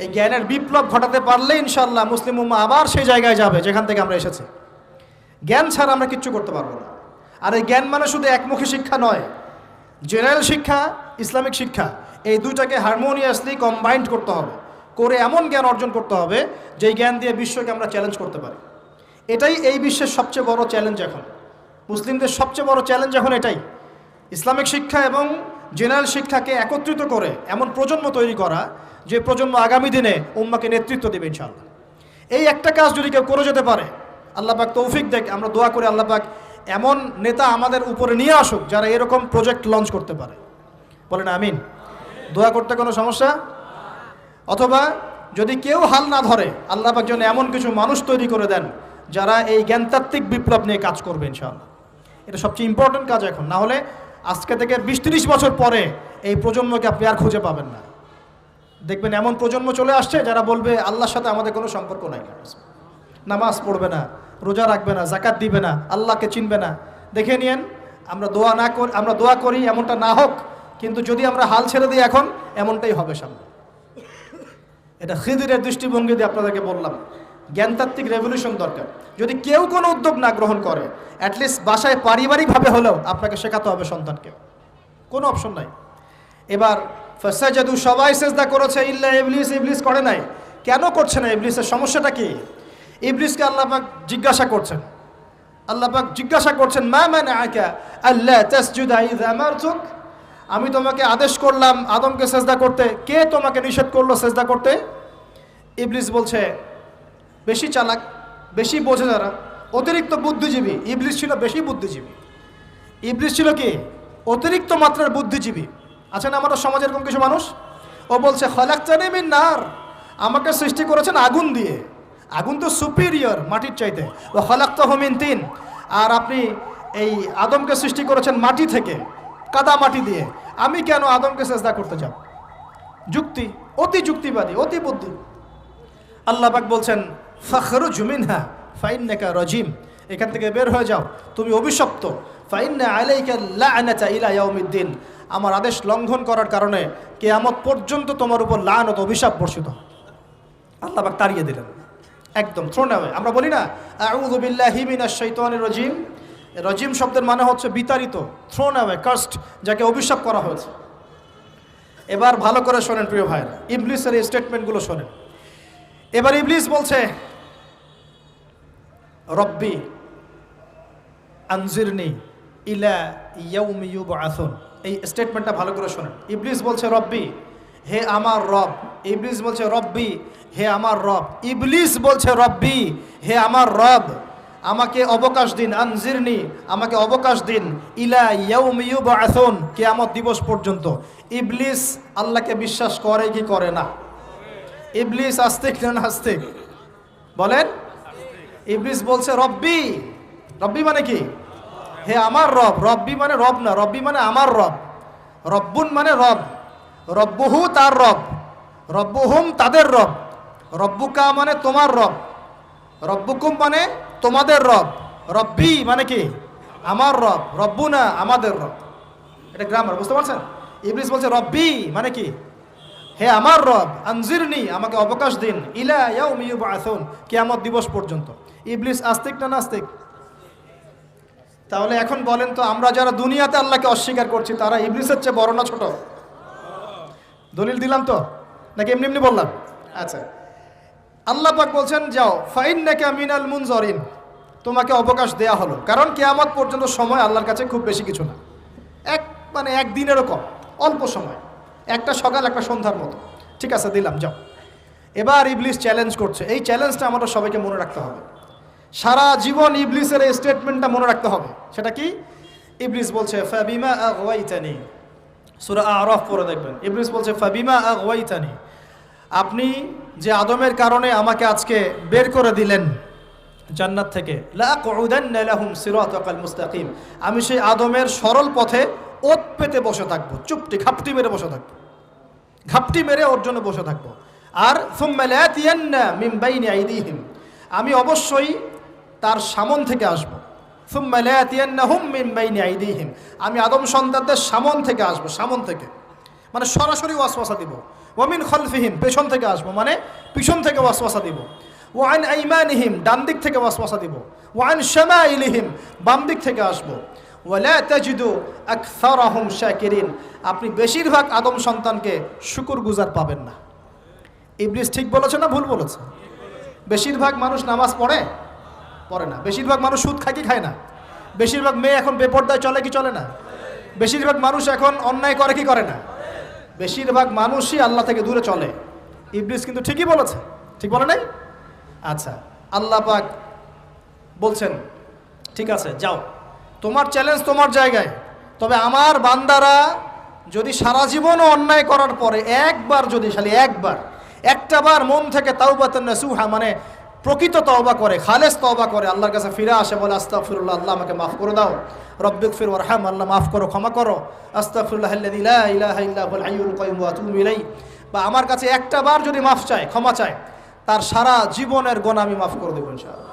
এই জ্ঞানের বিপ্লব ঘটাতে পারলে ইনশাআল্লাহ মুসলিম উম্মাহ আবার সেই জায়গায় যাবে যেখান থেকে আমরা এসেছি। জ্ঞান ছাড়া আমরা কিচ্ছু করতে পারবো না। আর এই জ্ঞান মানে শুধু একমুখী শিক্ষা নয়, জেনারেল শিক্ষা, ইসলামিক শিক্ষা, এই দুইটাকে হারমোনিয়াসলি কম্বাইন্ড করতে হবে, করে এমন জ্ঞান অর্জন করতে হবে যেই জ্ঞান দিয়ে বিশ্বকে আমরা চ্যালেঞ্জ করতে পারি। এটাই এই বিশ্বের সবচেয়ে বড় চ্যালেঞ্জ এখন, মুসলিমদের সবচেয়ে বড় চ্যালেঞ্জ এখন এটাই, ইসলামিক শিক্ষা এবং জেনারেল শিক্ষাকে একত্রিত করে এমন প্রজন্ম তৈরি করা যে প্রজন্ম আগামী দিনে উম্মাকে নেতৃত্ব দেবে ইনশাআল্লাহ। এই একটা কাজ যদি কেউ করে যেতে পারে, আল্লাহ পাক তৌফিক দেখ, আমরা দোয়া করি আল্লাহ পাক এমন নেতা আমাদের উপরে নিয়ে আসুক যারা এরকম প্রজেক্ট লঞ্চ করতে পারে। বলেন আমিন। দোয়া করতে কোনো সমস্যা? অথবা যদি কেউ হাল না ধরে, আল্লাহ পাক যেন এমন কিছু মানুষ তৈরি করে দেন যারা এই জ্ঞানতাত্ত্বিক বিপ্লব নিয়ে কাজ করবে ইনশাআল্লাহ। এটা সবচেয়ে ইম্পর্টেন্ট কাজ এখন, না হলে আজকে থেকে 20-30 বছর পরে এই প্রজন্মকে আপনি আর খুঁজে পাবেন না। দেখবেন এমন প্রজন্ম চলে আসছে যারা বলবে আল্লাহর সাথে আমাদের কোনো সম্পর্ক নাই, নামাজ পড়বে না, রোজা রাখবে না, যাকাত দিবে না, আল্লাহকে চিনবে না। দেখে নিয়েন, আমরা দোয়া করি এমনটা না হোক, কিন্তু যদি আমরা হাল ছেড়ে দিই এখন, এমনটাই হবে সামনে। এটা খিদিরের দৃষ্টিভঙ্গি দিয়ে আপনাদেরকে বললাম, জ্ঞানতাত্ত্বিক রেভলিউশন দরকার। যদি কেউ কোনো উদ্যোগ না গ্রহণ করে, অ্যাটলিস্ট বাসায় পারিবারিকভাবে হলেও আপনাকে শেখাতে হবে সন্তানকে, কোনো অপশন নাই। এবার ফাসাজাদু, সবাই সেজদা করেছে ইল্লা ইবলিস, ইবলিস করে নাই। কেন করছে না ইবলিসের সমস্যাটা কি? ইবলিসকে আল্লাহ পাক জিজ্ঞাসা করছেন, মা মানাআকা আল্লা তাসজুদা ইযা আমারতুক, আমি তোমাকে আদেশ করলাম আদমকে সেজদা করতে, কে তোমাকে নিষেধ করলো সেজদা করতে? ইবলিস বলছে, বেশি চালাক, বেশি বোঝে যারা, অতিরিক্ত বুদ্ধিজীবী। ইবলিস ছিল বেশি বুদ্ধিজীবী। ইবলিস ছিল কি? অতিরিক্ত মাত্রার বুদ্ধিজীবী। আছেন আমাদের সমাজে এরকম কিছু মানুষ, ও বলছে খলাকতানি মিন নার, আমাকে সৃষ্টি করেছেন আগুন দিয়ে, আগুন তো সুপিরিয়র মাটির চাইতে। ও খলাকতাহু মিন তিন, আর আপনি এই আদমকে সৃষ্টি করেছেন মাটি থেকে, কাদা মাটি দিয়ে, আমি কেন আদমকে সেজদা করতে যাব? যুক্তি, অতি যুক্তিবাদী, অতি বুদ্ধি। আল্লাহ পাক বলছেন ফাখরুজ মিনহা ফাইন্নাকা রাজিম, এখান থেকে বের হয়ে যাও, তুমি অভিশপ্ত। ফাইন্না আলাইকা লা'নাতা ইলা ইয়াউমিদ্দিন, আমার আদেশ লঙ্ঘন করার কারণে কিয়ামত পর্যন্ত তোমার উপর লানত, অভিশাপ বর্ষিত। আল্লাহ পাক তাড়িয়ে দিলেন, একদম থ্রোন অ্যাওয়ে। আমরা বলি না আউযু বিল্লাহি মিনাশ শাইতানির রাজিম, রাজিম শব্দের মানে হচ্ছে বিতাড়িত, থ্রোন অ্যাওয়ে, কার্সড, যাকে অভিশাপ করা হয়েছে। এবার ভালো করে শোনেন প্রিয় ভাইরা, ইবলিসের এই স্টেটমেন্টগুলো শোনেন। এবার ইবলিস বলছে রব্বি আনজিরনি ইলা ইয়াউমি ইউবআসুন, এই স্টেটমেন্টটা ভালো করে শোনেন। ইবলিস বলছে রব্বি, হে আমার রব। ইবলিস বলছে রব্বি, হে আমার রব। ইবলিস বলছে রব্বি, হে আমার রব, আমাকে অবকাশ দিন, আনজিরনি, আমাকে অবকাশ দিন, ইলা ইয়াউমি ইউবআসুন, কিয়ামত দিবস পর্যন্ত। ইবলিস আল্লাহকে বিশ্বাস করে কি করে না? ইবলিস আস্তিক না নাস্তিক? বলেন। ইবলিস বলছে রব্বি, রব্বি মানে কি? হে আমার রব। রব্বি মানে রব না, রব্বি মানে আমার রব। রব্বুন মানে রব, রব্বুহু তার রব, রব্বুহুম তাদের রব, রব্বুকা মানে তোমার রব, রব্বুকুম মানে তোমাদের রব, রব্বি মানে কি? আমার রব, রব্বুনা আমাদের রব। এটা গ্রামার, বুঝতে পারছেন? ইবলিস বলছে রব্বি মানে কি? হে আমার রব, আনজিরনি, আমাকে অবকাশ দিন, ইলা ইয়াউমি ইউবআসুন, কিয়ামত দিবস পর্যন্ত। ইবলিস আস্তিক না নাস্তিক? তাহলে এখন বলেন তো, আমরা যারা দুনিয়াতে আল্লাহকে অস্বীকার করছি তারা ইবলিসের চেয়ে বড় না ছোট? দলিল দিলাম তো, নাকি এমনি এমনি বললাম? আচ্ছা, আল্লাহ পাক বলছেন যাও, ফাইন্নাকা মিনাল মুনজারিন, তোমাকে অবকাশ দেয়া হলো, কারণ কিয়ামত পর্যন্ত সময় আল্লাহর কাছে খুব বেশি কিছু না, এক দিনেরও কম, অল্প সময়, একটা সকাল একটা সন্ধ্যার মতো। ঠিক আছে, দিলাম, যাও। এবার ইবলিস চ্যালেঞ্জ করছে। এই চ্যালেঞ্জটা আমাদের সবাইকে মনে রাখতে হবে, সারা জীবন ইবলিসের এই স্টেটমেন্টটা মনে রাখতে হবে। সেটা কি? ইবলিস বলছে ফাবিমা আগওয়াইতানি, সূরা আরাফ পড়ে দেখবেন। ইবলিস বলছে ফাবিমা আগওয়াইতানি, আপনি যে আদমের কারণে আমাকে আজকে বের করে দিলেন জান্নাত থেকে, লাআকুদান্না লাহুম সিরাতাকাল মুস্তাকিম, আমি সেই আদমের সরল পথে ওত পেতে বসে থাকবো, চুপটি ঘাপটি মেরে বসে থাকবো, ঘাপটি মেরে ওর জন্য বসে থাকবো। আর সুম্মা লাতিয়ান্না মিন বাইনি আইদিহিম, আমি অবশ্যই তার সামন থেকে আসব। সুম্মা লাতিয়ান্নাহুম মিন বাইনি আইদিহিম, আমি আদম সন্তানদের সামন থেকে আসব, সামন থেকে মানে সরাসরি ওয়াসওয়াসা দিব। ওয়া মিন খালফিহিম, পেছন থেকে আসব মানে পিছন থেকে ওয়াসওয়াসা দিব। ওয়া আন আইমানিহিম, ডান দিক থেকে ওয়াসওয়াসা দিব। ওয়া আন শামাইলিহিম, বাম দিক থেকে আসব। ওয়ালা তাজিদু আকসারাহুম শাকিরিন, আপনি বেশিরভাগ আদম সন্তানকে শুকরগুজার পাবেন না। ইবলিস ঠিক বলেছে না ভুল বলেছে? বেশিরভাগ মানুষ নামাজ পড়ে না। বেশিরভাগ মানুষ সুদ খায় কি খায় না? বেশিরভাগ মেয়ে এখন বেপরদায় চলে কি চলে না? বেশিরভাগ মানুষ এখন অন্যায় করে কি করে না? বেশিরভাগ মানুষই আল্লাহ থেকে দূরে চলে। ইবলিস কিন্তু ঠিকই বলেছে, ঠিক বলে নাই? আচ্ছা, আল্লাহ পাক বলছেন ঠিক আছে যাও, তোমার চ্যালেঞ্জ তোমার জায়গায়, তবে আমার বান্দারা যদি সারা জীবনও অন্যায় করার পরে একবার, যদি খালি একটা বার মন থেকে তাওবাতান নাসুহা মানে প্রকৃত তওবা করে, খালেস তওবা করে, আল্লাহর কাছে ফিরে আসে, বলে আস্তাগফিরুল্লাহ, আল্লাহ আমাকে মাফ করে দাও, রব্বিগফির ওয়ারহাম, আল্লাহ মাফ করো, ক্ষমা করো, আস্তাগফিরুল্লাহাল্লাযী লা ইলাহা ইল্লা হুয়াল হাইয়ুল কাইয়্যুম ওয়া আতুবু ইলাইহি, বা আমার কাছে একটা বার যদি মাফ চায়, ক্ষমা চায়, তার সারা জীবনের গুনাহ আমি মাফ করে দেব ইনশাআল্লাহ।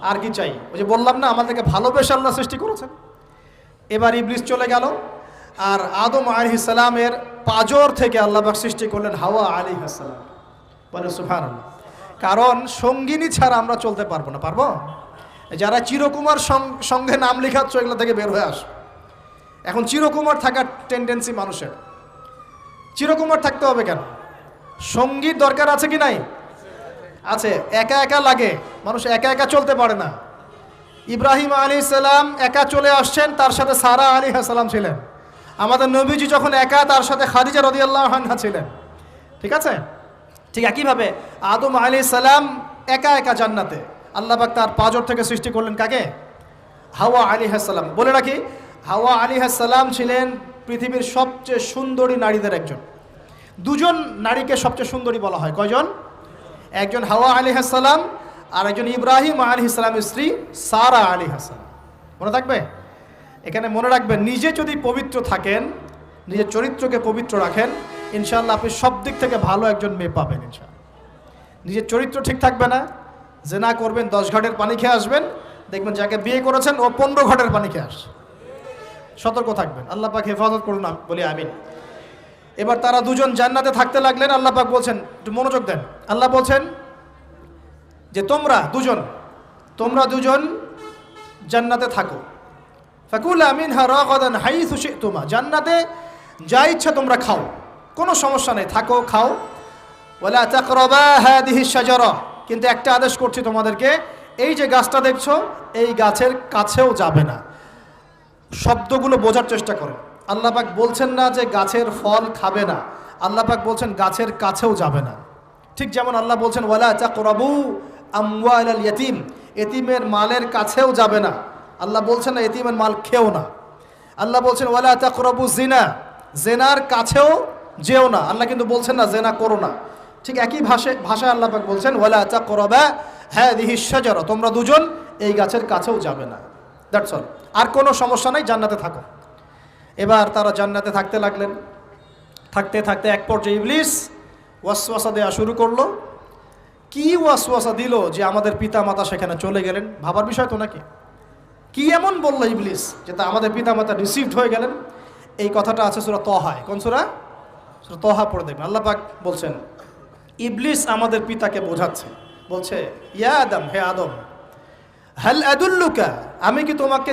আর কি চাই? ওই যে বললাম না, আমাদেরকে ভালোবেসে আল্লাহ সৃষ্টি করেছেন। এবার ইবলিস চলে গেল, আর আদম আলাইহিস সালামের পাজর থেকে আল্লাহ পাক সৃষ্টি করলেন হাওয়া আলাইহিস সালাম। বলে সুবহানাল্লাহ। কারণ সঙ্গিনী ছাড়া আমরা চলতে পারবো না। পারবো? যারা চিরকুমার সঙ্গে নাম লেখাচ্ছ, এগুলো থেকে বের হয়ে আস। এখন চিরকুমার থাকার টেন্ডেন্সি মানুষের, চিরকুমার থাকতে হবে কেন? সঙ্গীর দরকার আছে কি নাই? আছে। একা একা লাগে, মানুষ একা একা চলতে পারে না। ইব্রাহিম আলাইহিস সালাম একা চলে আসছেন, তার সাথে সারা আলাইহিস সালাম ছিলেন। আমাদের নবীজি যখন একা, তার সাথে খাদিজা রাদিয়াল্লাহু আনহা ছিলেন। ঠিক আছে? ঠিক একইভাবে আদম আলাইহিস সালাম একা একা জান্নাতে, আল্লাহ পাক তার পাঁজর থেকে সৃষ্টি করলেন কাকে? হাওয়া আলাইহিস সালাম। বলে রাখি, হাওয়া আলাইহিস সালাম ছিলেন পৃথিবীর সবচেয়ে সুন্দরী নারীদের একজন। দুজন নারীকে সবচেয়ে সুন্দরী বলা হয়। কয়জন? একজন হাওয়া আলাইহিস সালাম, আর একজন ইব্রাহিম আলাইহিস সালামের স্ত্রী সারা আলাইহিস সালাম। মনে থাকবে? এখানে মনে রাখবেন, নিজে যদি পবিত্র থাকেন, নিজের চরিত্রকে পবিত্র রাখেন, ইনশাআল্লাহ আপনি সব দিক থেকে ভালো একজন মেয়ে পাবেন ইনশাআল্লাহ। নিজের চরিত্র ঠিক থাকবে না, জেনা করবেন, 10 ঘাটের পানি খেয়ে আসবেন, দেখবেন যাকে বিয়ে করেছেন ও 15 ঘাটের পানি খেয়ে আসে। সতর্ক থাকবেন, আল্লাহ পাক হেফাজত করুন বলি আমিন। এবার তারা দুজন জান্নাতে থাকতে লাগলেন। আল্লাহ পাক বলছেন, একটু মনোযোগ দেন, আল্লাহ বলছেন যে তোমরা দুজন জান্নাতে থাকো। ফাকুলা মিনহা রাগাদান হাইসু শি'তুমা, জান্নাতে যা ইচ্ছা তোমরা খাও, কোনো সমস্যা নেই, থাকো খাও। ওয়ালা তাকরাবা হাদিহি শাজারা, কিন্তু একটা আদেশ করছি তোমাদেরকে, এই যে গাছটা দেখছো, এই গাছের কাছেও যাবে না। শব্দগুলো বোঝার চেষ্টা করো। আল্লাহ পাক বলছেন না যে গাছের ফল খাবে না, আল্লাহ পাক বলছেন গাছের কাছেও যাবে না। ঠিক যেমন আল্লাহ বলছেন ওয়ালা তাকরাবু আমওয়ালাল ইয়াতীম, এতিমের মালের কাছেও যাবে না। আল্লাহ বলছেন না এতিমের মাল খেও না। আল্লাহ বলছেন ওয়ালা তাকরাবু জিনা, জেনার কাছেও যেও না। আল্লাহ কিন্তু বলছেন না জেনা করো না। ঠিক একই ভাষায় আল্লাহ পাক বলছেন ওয়ালা তাকরাবা হাদিহি শাজারা, তোমরা দুজন এই গাছের কাছেও যাবে না। That's all. আর কোনো সমস্যা নাই, জান্নাতে থাকো। এবার তারা জান্নাতে থাকতে লাগলেন। থাকতে থাকতে এক পর্যায়ে ইবলিস ওয়াসওয়াসা দেওয়া শুরু করলো। কি ওয়াসওয়াসা দিল যে আমাদের পিতা মাতা সেখানে চলে গেলেন? ভাবার বিষয় তো নাকি? কি এমন বললো ইবলিস যে তা আমাদের পিতা মাতা রিসিভড হয়ে গেলেন? এই কথাটা আছে সূরা তহায়। কোন সূরা? সূরা তহা পড়ে দেখবেন। আল্লাহ পাক বলছেন, ইবলিস আমাদের পিতাকে বোঝাচ্ছে, বলছে ইয়া আদম, হে আদম, হাল আদুল্লুকা, আমি কি তোমাকে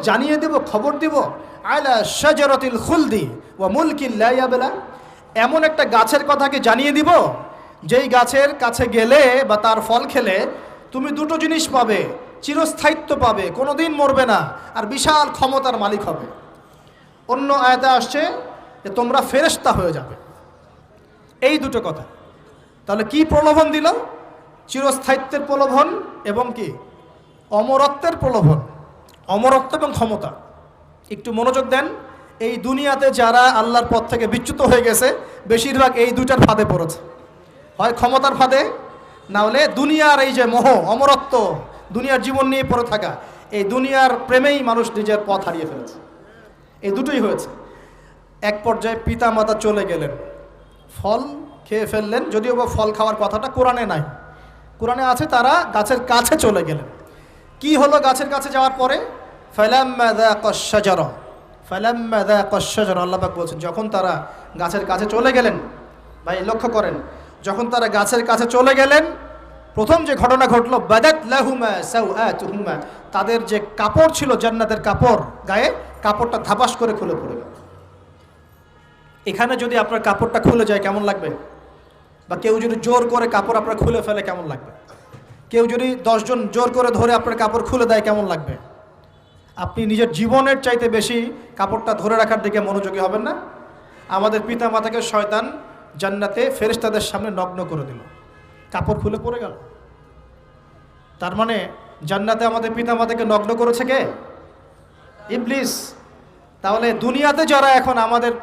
জানিয়ে দিব, খবর দিব, আলা শাজারাতিল খুলদি ওয়া মুলকিন লা ইয়াবলা, এমন একটা গাছের কথা কি জানিয়ে দিব যেই গাছের কাছে গেলে বা তার ফল খেলে তুমি দুটো জিনিস পাবে, চিরস্থায়িত্ব পাবে, কোনোদিন মরবে না, আর বিশাল ক্ষমতার মালিক হবে। অন্য আয়াতে আসছে যে তোমরা ফেরেশতা হয়ে যাবে। এই দুটো কথা। তাহলে কি প্রলোভন দিল? চিরস্থায়িত্বের প্রলোভন এবং কি অমরত্বের প্রলোভন। অমরত্ব এবং ক্ষমতা। একটু মনোযোগ দেন, এই দুনিয়াতে যারা আল্লাহর পথ থেকে বিচ্যুত হয়ে গেছে, বেশিরভাগ এই দুটার ফাঁদে পড়েছে। হয় ক্ষমতার ফাঁদে, না হলে দুনিয়ার এই যে মোহ, অমরত্ব, দুনিয়ার জীবন নিয়ে পড়ে থাকা, এই দুনিয়ার প্রেমেই মানুষ নিজের পথ হারিয়ে ফেলেছে। এই দুটোই হয়েছে। এক পর্যায়ে পিতা মাতা চলে গেলেন, ফল খেয়ে ফেললেন, যদিও বা ফল খাওয়ার কথাটা কোরআনে নাই, কোরআনে আছে তারা গাছের কাছে চলে গেলেন। কি হলো গাছের কাছে যাওয়ার পরে? ফালাম্মা যাকাশ শাজারা, ফালাম্মা যাকাশ শাজারা, আল্লাহ পাক বলছেন যখন তারা গাছের কাছে চলে গেলেন। ভাই লক্ষ্য করেন, যখন তারা গাছের কাছে চলে গেলেন, প্রথম যে ঘটনা ঘটলো, বাদাত লাহুমা সাওআতুহুমা, তাদের যে কাপড় ছিল জান্নাতের কাপড়, গায়ে কাপড়টা ধাপাস করে খুলে পড়ে গেল। এখানে যদি আপনার কাপড়টা খুলে যায় কেমন লাগবে? বা কেউ যদি জোর করে কাপড় আপনার খুলে ফেলে কেমন লাগবে? কেউ যদি 10 জন জোর করে ধরে আপনার কাপড় খুলে দেয় কেমন লাগবে? আপনি নিজের জীবনের চাইতে বেশি কাপড়টা ধরে রাখার দিকে মনোযোগী হবেন না? আমাদের পিতা মাতাকে শয়তান জান্নাতে ফেরেশতাদের সামনে নগ্ন করে দিল, কাপড় খুলে পড়ে গেল। তার মানে জান্নাতে আমাদের পিতা মাতাকে নগ্ন করেছে কে? ইবলিস। তাহলে দুনিয়াতে যারা এখন আমাদের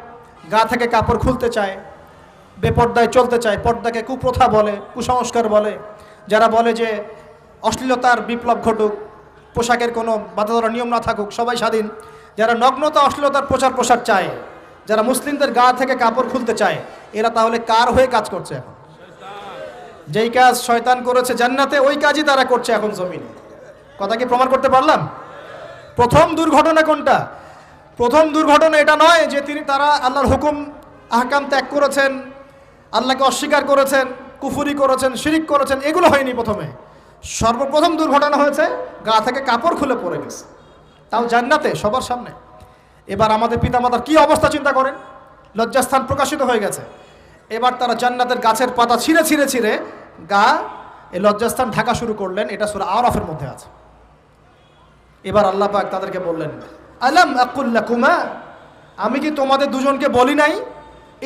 গা থেকে কাপড় খুলতে চায়, বেপর্দায় চলতে চায়, পর্দাকে কুপ্রথা বলে, কুসংস্কার বলে, যারা বলে যে অশ্লীলতার বিপ্লব ঘটুক, পোশাকের কোনো বাধা ধরা নিয়ম না থাকুক, সবাই স্বাধীন, যারা নগ্নতা অশ্লীলতার প্রচার প্রসার চায়, যারা মুসলিমদের গা থেকে কাপড় খুলতে চায়, এরা তাহলে কার হয়ে কাজ করছে এখন? যেই কাজ শয়তান করেছে জান্নাতে, ওই কাজই তারা করছে এখন জমিনে। কথা কি প্রমাণ করতে পারলাম? প্রথম দুর্ঘটনা কোনটা? প্রথম দুর্ঘটনা এটা নয় যে তারা আল্লাহর হুকুম আহকাম ত্যাগ করেছেন, আল্লাহকে অস্বীকার করেছেন, কুফরি করেছেন, শিরিক করেছেন, এগুলো হয়নি। প্রথমে সর্বপ্রথম দুর্ঘটনা হয়েছে গা থেকে কাপড় খুলে পড়ে গেছে, তাও জান্নাতে সবার সামনে। এবার আমাদের পিতামাতার কি অবস্থা চিন্তা করেন, লজ্জাস্থান প্রকাশিত হয়ে গেছে। এবার তারা জান্নাতের গাছের পাতা ছিঁড়ে ছিঁড়ে ছিঁড়ে গা এই লজ্জাস্থান ঢাকা শুরু করলেন। এটা সূরা আরাফের মধ্যে আছে। এবার আল্লাহ পাক তাদেরকে বললেন, আলাম আকুল লাকুমা, আমি কি তোমাদের দুজনকে বলি নাই,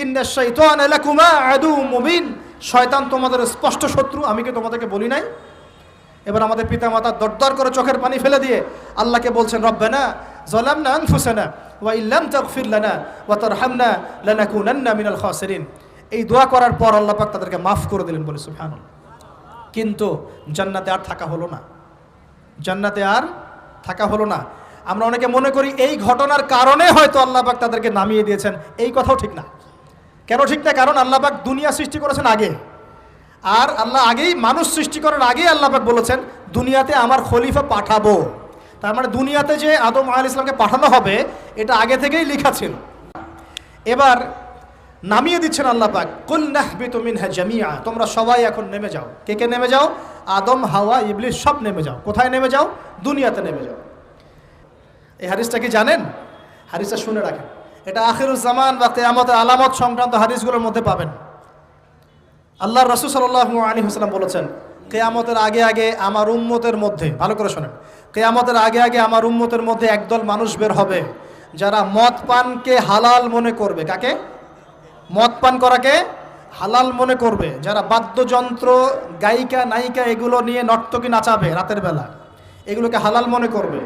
ইন্নাশ শাইতানা লাকুমা আদুউম মুবিন, শয়তান তোমাদের স্পষ্ট শত্রু, আমি কি তোমাদেরকে বলি নাই? এবার আমাদের পিতা মাতা দরদর করে চোখের পানি ফেলে দিয়ে আল্লাহকে বলছেন, রব্বানা যালামনা আনফুসানা ওয়া ইল্লাম তাগফির লানা ওয়া তারহামনা লানাকুনান্না মিনাল খাসিরিন। এই দোয়া করার পর আল্লাহ পাক তাদেরকে মাফ করে দিলেন, বলে সুবহানাল্লাহ। কিন্তু জান্নাতে আর থাকা হলো না, জান্নাতে আর থাকা হলো না। আমরা অনেকে মনে করি এই ঘটনার কারণে হয়তো আল্লাহ পাক তাদেরকে নামিয়ে দিয়েছেন, এই কথাও ঠিক না। কেন ঠিক না? কারণ আল্লাহ পাক দুনিয়া সৃষ্টি করেছেন আগে, আর আল্লাহ আগেই মানুষ সৃষ্টি করার আগেই আল্লাহ পাক বলেছেন দুনিয়াতে আমার খলিফা পাঠাবো। তার মানে দুনিয়াতে যে আদম আলাইহিস সালামকে পাঠানো হবে এটা আগে থেকেই লেখা ছিল। এবার নামিয়ে দিচ্ছেন আল্লাহ পাক, কুল নাহবিতু মিনহা জামিআ, তোমরা সবাই এখন নেমে যাও। কে কে নেমে যাও? আদম, হাওয়া, ইবলিস সব নেমে যাও। কোথায় নেমে যাও? দুনিয়াতে নেমে যাও। এই হাদিসটা কি জানেন? হাদিসটা শুনে রাখেন, এটা আখিরুজ জামান বা কিয়ামতের আলামত সংক্রান্ত হাদিসগুলোর মধ্যে পাবেন। আল্লাহর রাসূল সাল্লাল্লাহু আলাইহি ওয়াসাল্লাম বলেছেন, কিয়ামতের আগে আগে আমার উম্মতের মধ্যে, ভালো করে শোনেন, কিয়ামতের আগে আগে আমার উম্মতের মধ্যে একদল মানুষ বের হবে যারা মদ পানকে হালাল মনে করবে। কাকে? মদ পান করাকে হালাল মনে করবে। যারা বাদ্যযন্ত্র, গায়িকা, নায়িকা এগুলো নিয়ে নর্তকী নাচাবে রাতের বেলা, এগুলোকে হালাল মনে করবে।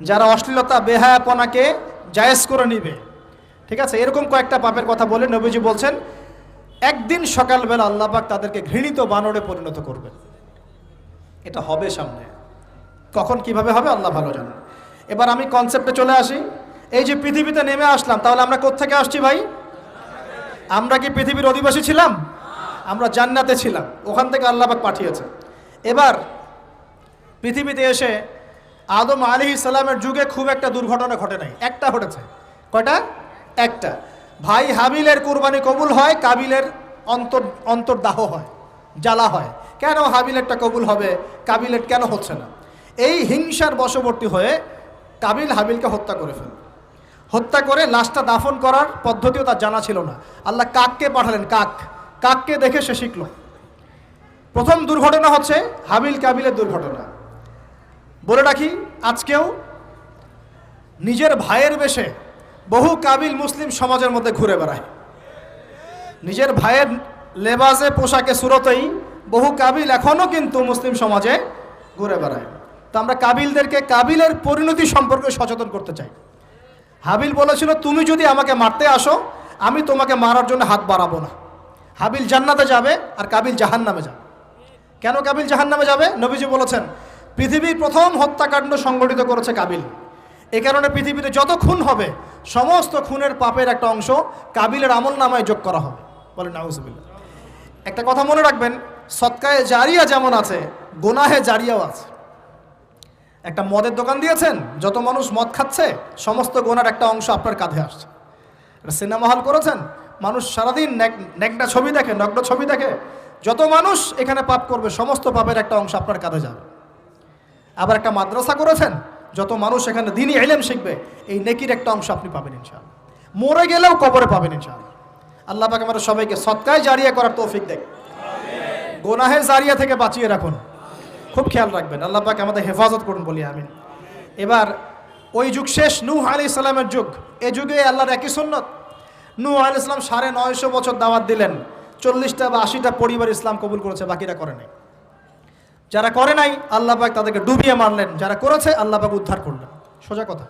যারা অশ্লীলতা, বেহায়াপনাকে জায়েজ করে নিবে। ঠিক আছে, এরকম কয়েকটা পাপের কথা বলে নবীজি বলছেন একদিন সকালবেলা আল্লাহ পাক তাদেরকে ঘৃণিত বানরে পরিণত করবেন। এটা হবে সামনে, কখন কিভাবে হবে আল্লাহ ভালো জানেন। এবার আমি কনসেপ্টে চলে আসি। এই যে পৃথিবীতে নেমে আসলাম, তাহলে আমরা কোত্থেকে আসছি ভাই? আমরা কি পৃথিবীর অধিবাসী ছিলাম? আমরা জান্নাতে ছিলাম, ওখান থেকে আল্লাহ পাক পাঠিয়েছে। এবার পৃথিবীতে এসে আদম আলাইহিস সালামের যুগে খুব একটা দুর্ঘটনা ঘটে নাই, একটা ঘটেছে। কয়টা? একটা। ভাই হাবিলের কুরবানি কবুল হয়, কাবিলের অন্তর্দাহ হয়, জ্বালা হয়। কেন হাবিলেরটা কবুল হবে, কাবিলের কেন হচ্ছে না? এই হিংসার বশবর্তী হয়ে কাবিল হাবিলকে হত্যা করে ফেলে। হত্যা করে লাশটা দাফন করার পদ্ধতিও তার জানা ছিল না। আল্লাহ কাককে পাঠালেন, কাককে দেখে সে শিখল। প্রথম দুর্ঘটনা হচ্ছে হাবিল কাবিলের দুর্ঘটনা। বলে রাখি, আজকেও নিজের ভাইয়ের বেশে বহু কাবিল মুসলিম সমাজের মধ্যে ঘুরে বেড়ায়। নিজের ভাইয়ের লেবাসে, পোশাকে, সুরতেই বহু কাবিল এখনও কিন্তু মুসলিম সমাজে ঘুরে বেড়ায়। তো আমরা কাবিলদেরকে কাবিলের পরিণতি সম্পর্কে সচেতন করতে চাই। হাবিল বলেছিল, তুমি যদি আমাকে মারতে আসো আমি তোমাকে মারার জন্য হাত বাড়াবো না। হাবিল জান্নাতে যাবে আর কাবিল জাহান্নামে যাবে। কেন কাবিল জাহান্নামে যাবে? নবীজি বলেছেন পৃথিবীর প্রথম হত্যাকাণ্ড সংগঠিত করেছে কাবিল। এ কারণে পৃথিবীতে যত খুন হবে সমস্ত খুনের পাপের একটা অংশ কাবিলের আমল নামায় যোগ করা হবে। বলেন নাউজুবিল্লাহ। একটা কথা মনে রাখবেন, সদকায়ে জারিয়া যেমন আছে, গুনাহে জারিয়াও আছে। একটা মদের দোকান দিয়েছেন, যত মানুষ মদ খাচ্ছে সমস্ত গুনার একটা অংশ আপনার কাঁধে আসছে। সিনেমা হল করেছেন, মানুষ সারাদিন নেকটা ছবি দেখে, নগ্ন ছবি দেখে, যত মানুষ এখানে পাপ করবে সমস্ত পাপের একটা অংশ আপনার কাঁধে যাবে। আবার একটা মাদ্রাসা করেছেন, যত মানুষ এখানে দ্বীনি ইলম শিখবে এই নেকির একটা অংশ আপনি পাবেন ইনশাআল্লাহ। মরে গেলেও কবরে পাবেন ইনশাআল্লাহ। আল্লাহ পাক আমাদের সবাইকে সদকায়ে জারিয়া করার তৌফিক দেন, গুনাহে জারিয়া থেকে বাঁচিয়ে রাখুন। খুব খেয়াল রাখবেন, আল্লাহ পাক আমাদের হেফাজত করুন বলি আমিন। এবার ওই যুগ শেষ, নূহ আলাইহিস সালামের যুগ। এই যুগে আল্লাহর একই সুন্নত। নূহ আলাইহিস সালাম 950 বছর দাওয়াত দিলেন, 40টা বা 80টা পরিবার ইসলাম কবুল করেছে, বাকিরা করে নাই। যারা করে নাই আল্লাহ পাক তাদেরকে ডুবিয়ে মারলেন, যারা করেছে আল্লাহ পাক উদ্ধার করলেন। সোজা কথা।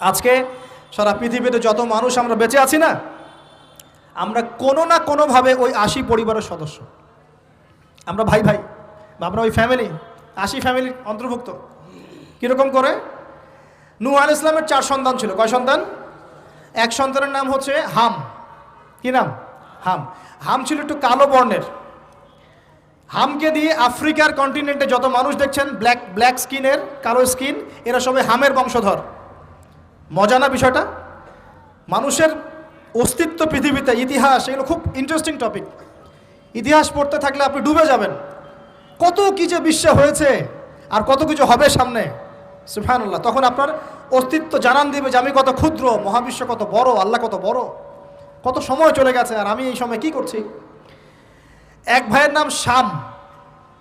আজকে সারা পৃথিবীতে যত মানুষ আমরা বেঁচে আছি না, আমরা কোনো না কোনোভাবে ওই 80 পরিবারের সদস্য। আমরা ভাই ভাই বা আমরা ওই ফ্যামিলি, 80 ফ্যামিলির অন্তর্ভুক্ত। কীরকম করে? নূহ আলাইহিস সালামের 4 সন্তান ছিল। কয় সন্তান? এক সন্তানের নাম হচ্ছে হাম। কি নাম? হাম। হাম ছিল একটু কালো বর্ণের। হামকে দিয়ে আফ্রিকার কন্টিনেন্টে যত মানুষ দেখছেন ব্ল্যাক স্কিনের, কালো স্কিন, এরা সবাই হামের বংশধর। মজা না বিষয়টা? মানুষের অস্তিত্ব পৃথিবীতে, ইতিহাস, এগুলো খুব ইন্টারেস্টিং টপিক। ইতিহাস পড়তে থাকলে আপনি ডুবে যাবেন। কত কি যে বিশ্বে হয়েছে আর কত কিছু হবে সামনে, সুবহানাল্লাহ। তখন আপনার অস্তিত্ব জানান দিবে যে আমি কত ক্ষুদ্র, মহাবিশ্ব কত বড়, আল্লাহ কত বড়, কত সময় চলে গেছে আর আমি এই সময় কি করছি। এক ভাইয়ের নাম শাম।